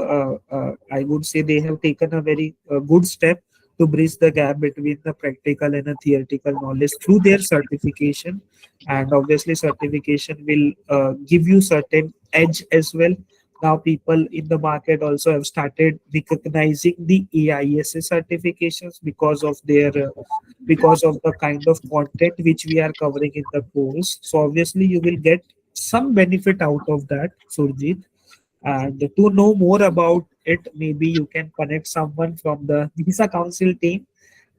I would say they have taken a very good step to bridge the gap between the practical and the theoretical knowledge through their certification. And obviously certification will give you certain edge as well. Now people in the market also have started recognizing the AISA certifications because of their because of the kind of content which we are covering in the course. So obviously you will get some benefit out of that, Surjit. And to know more about it, maybe you can connect someone from the GISA Council team.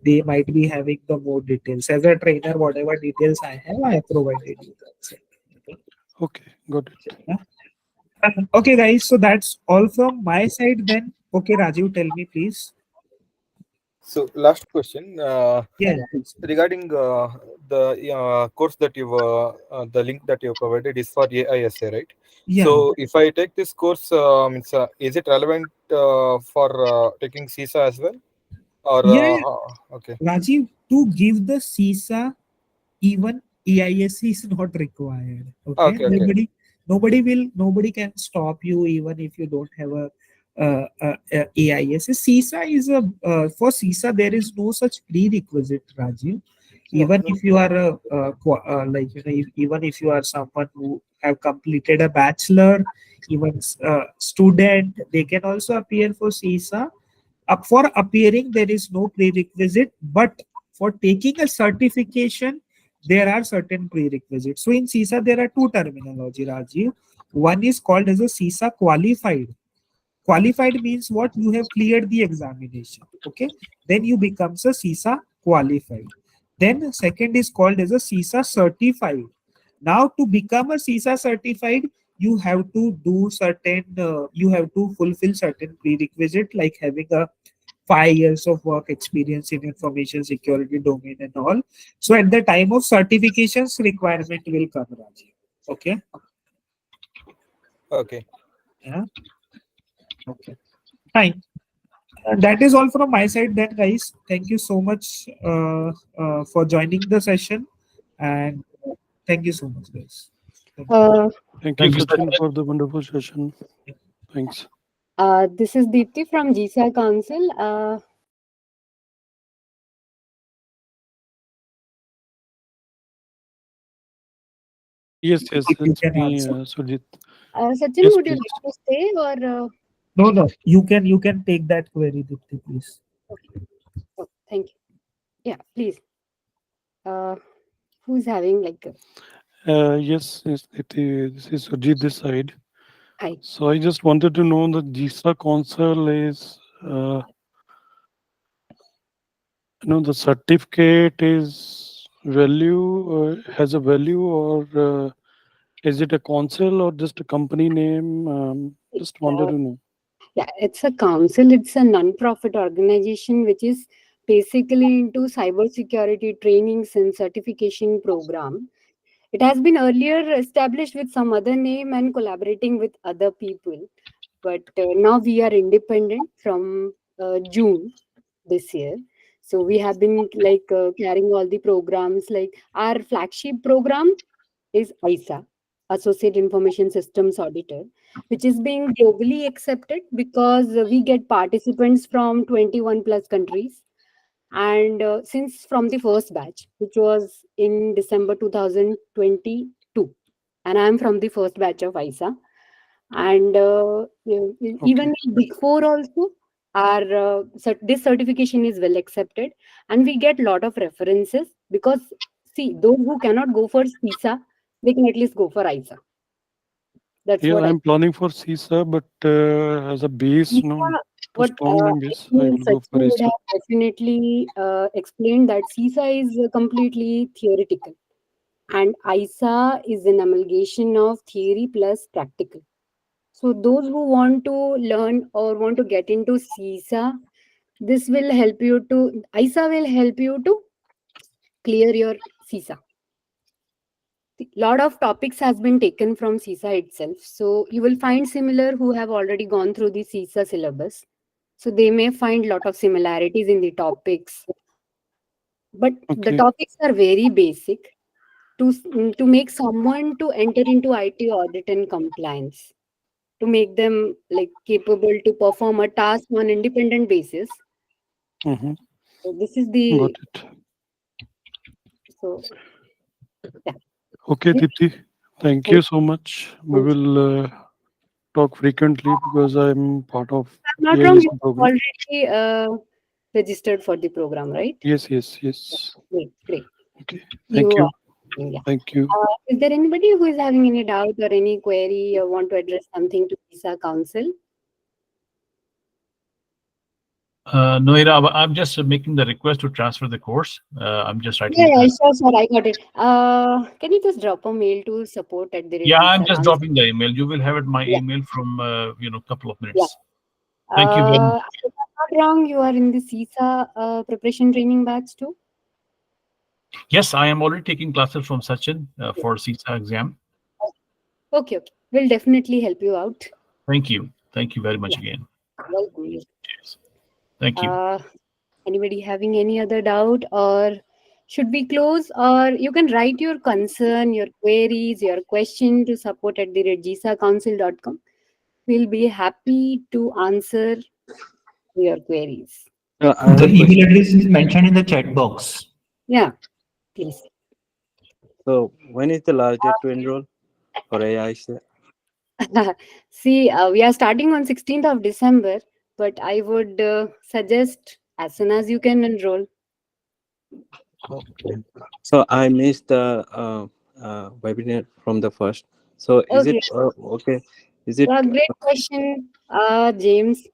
They might be having the more details. As a trainer, whatever details I have, I have provided you. Okay, got it. Yeah. Okay, guys. So that's all from my side then. Okay, Rajiv, tell me please. So last question. Yeah. Regarding the course that you the link that you provided is for AISA, right? Yeah. So if I take this course, is it relevant for taking CISA as well? Or okay. Rajiv, to give the CISA, even EISC is not required. Okay. Nobody can stop you even if you don't have a AISC. CISA is for CISA there is no such prerequisite, Rajiv. Even if you are even if you are someone who have completed a bachelor, even student, they can also appear for CISA. For appearing, there is no prerequisite, but for taking a certification, there are certain prerequisites. So in CISA, there are two terminology, Rajiv. One is called as a CISA qualified. Qualified means what? You have cleared the examination. Okay. Then you becomes a CISA qualified. Then second is called as a CISA certified. Now to become a CISA certified, you have to do certain, you have to fulfill certain prerequisite like having a 5 years of work experience in information security domain and all. So at the time of certifications, requirement will come, Rajiv. Okay. Okay. Yeah. Okay. Fine. That is all from my side then, guys. Thank you so much for joining the session, and thank you so much, guys. Thank you. Thank you, Thank you so Sachin, much. for the wonderful session. Thanks. This is Deepti from GISA Council. Yes, You it's can me, answer. Sujit. Sachin, Yes, would you please. like to stay or? No. You can take that query, Dipti, please. Okay. Oh, thank you. Yeah, please. Who's having like? Yes, this is Sujit this side. Hi. So I just wanted to know the GISA console is, the certificate is has a value, or is it a console or just a company name? Just wanted to know. Yeah, it's a council. It's a non-profit organization which is basically into cybersecurity trainings and certification program. It has been earlier established with some other name and collaborating with other people. But now we are independent from June this year. So we have been carrying all the programs. Like our flagship program is ISA, Associate Information Systems Auditor, which is being globally accepted because we get participants from 21 plus countries. And since from the first batch, which was in December 2022, and I'm from the first batch of ISA. And even in Big Four also, this certification is well accepted, and we get lot of references because see, those who cannot go for CISA, they can at least go for ISA. That's Yeah, what I. I'm planning for CISA, but as a base, CISA, to what strong my base, I will go Sachin for would ISA. have definitely explained that CISA is completely theoretical, and ISA is an amalgamation of theory plus practical. So those who want to learn or want to get into CISA, this will help you to, ISA will help you to clear your CISA. A lot of topics has been taken from CISA itself. So you will find similar who have already gone through the CISA syllabus. So they may find lot of similarities in the topics. But the Okay. topics are very basic to make someone to enter into IT audit and compliance, to make them like capable to perform a task on independent basis. Mm-hmm. So this is Got the it. so yeah. Okay, Deepti. Thank you so much. We Thank you. will talk frequently because I'm part of I'm not wrong, AIS you program. already registered for the program, right? Yes. Great. Okay. You Thank you. are. Yeah. Thank you. Is there anybody who is having any doubt or any query or want to address something to GISA Council? Noira, I'm just making the request to transfer the course. I'm just writing. Yeah, sure, I got it. Can you just drop a mail to support at the Yeah, I'm GISA just Council? dropping the email. You will have it my Yeah. email from couple of Yeah. minutes. Thank you very much. If I'm not wrong, you are in the CISA preparation training batch too? Yes, I am already taking classes from Sachin for CISA exam. Okay. We'll definitely help you out. Thank you very much again. Welcome. Cheers. Thank you. Anybody having any other doubt, or should we close? Or you can write your concern, your queries, your question to support at gisacouncil.com. We'll be happy to answer your queries. The email address is mentioned in the chat box. Yeah, please. So when is the last date to enroll for AI? See, we are starting on 16th of December, but I would suggest as soon as you can enroll. Okay. So I missed the webinar from the first. So is it okay? Is it Great question, James.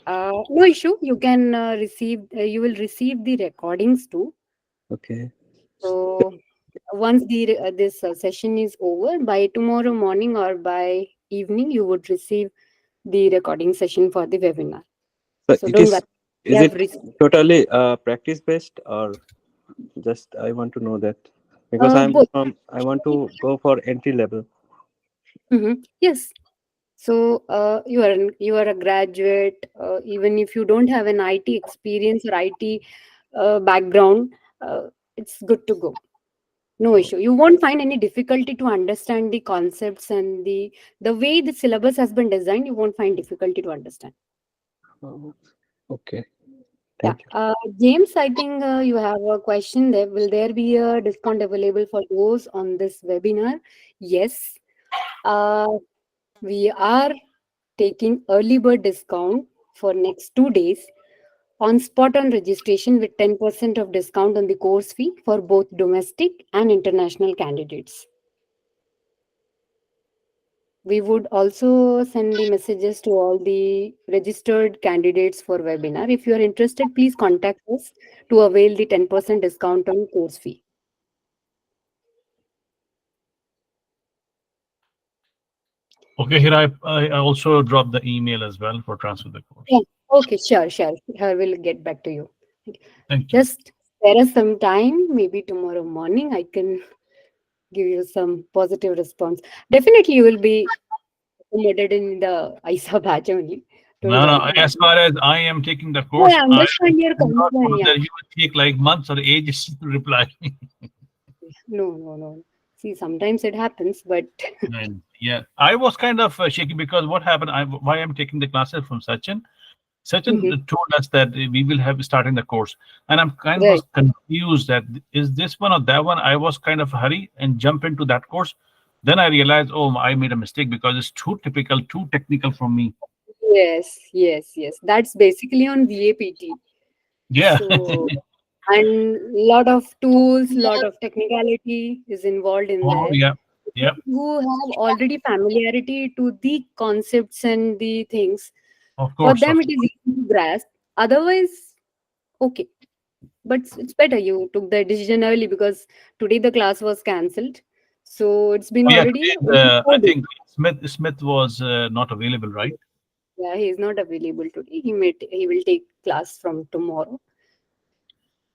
No issue. You can receive. You will receive the recordings too. okay? So once the this session is over, by tomorrow morning or by evening, you would receive the recording session for the webinar. So Don't worry. is it totally practice based, or just I want to know that because I Both. want to go for entry level. Yes. So you are a graduate, even if you don't have an IT experience or IT background, it's good to go. No issue. You won't find any difficulty to understand the concepts and the way the syllabus has been designed. You won't find difficulty to understand. Okay. Yeah. Thank you. James, I think you have a question there. Will there be a discount available for those on this webinar? Yes. Uh, we are taking early bird discount for next 2 days on spot on registration with 10% of discount on the course fee for both domestic and international candidates. We would also send the messages to all the registered candidates for webinar. If you are interested, please contact us to avail the 10% discount on course fee. Okay, here I also dropped the email as well for transfer the course. Yeah. Okay, sure. I will get back to you. Thank you. Just spare us some time. Maybe tomorrow morning I can give you some positive response. Definitely, you will be accommodated in the ISA batch only. Don't No, worry. as far as I am taking the No, course, I I understand your do not concern. know Yeah. that you will take like months or ages to reply. No. See, sometimes it happens, but And yeah, I was kind of shaky because what happened? Why I'm taking the classes from Sachin. Sachin told us that we will have starting the course, and I'm kind right. of confused that is this one or that one. I was kind of hurry and jump into that course. Then I realized, oh, I made a mistake because it's too typical, too technical for me. Yes. That's basically on VAPT. Yeah. So, and lot of tools, lot of technicality is involved in Oh, there. yeah. Yep. Who have already familiarity to the concepts and the things, Of for course. them it is easy to grasp. Otherwise, okay. But it's better you took the decision early because today the class was cancelled. So it's been Oh, yeah. already Today, I 4 days. think Smith was not available, right? Yeah, he is not available today. He will take class from tomorrow.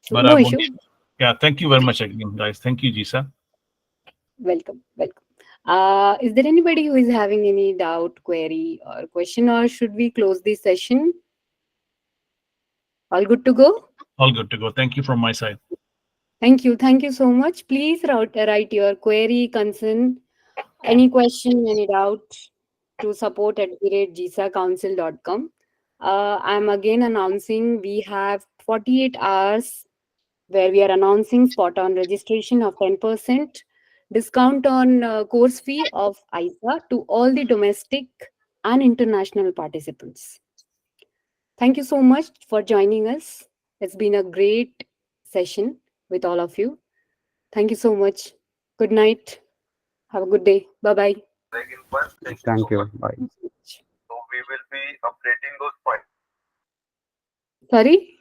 So But I no won't. issue. Yeah. Thank you very much again, guys. Thank you, GISA. Welcome. Is there anybody who is having any doubt, query, or question, or should we close this session? All good to go? All good to go. Thank you from my side. Thank you so much. Please write your query, concern, any question, any doubt to support@gisacouncil.com. I'm again announcing we have 48 hours where we are announcing spot on registration of 10% discount on course fee of ISA to all the domestic and international participants. Thank you so much for joining us. It's been a great session with all of you. Thank you so much. Good night. Have a good day. Bye bye. Thank you. Bye. Sorry?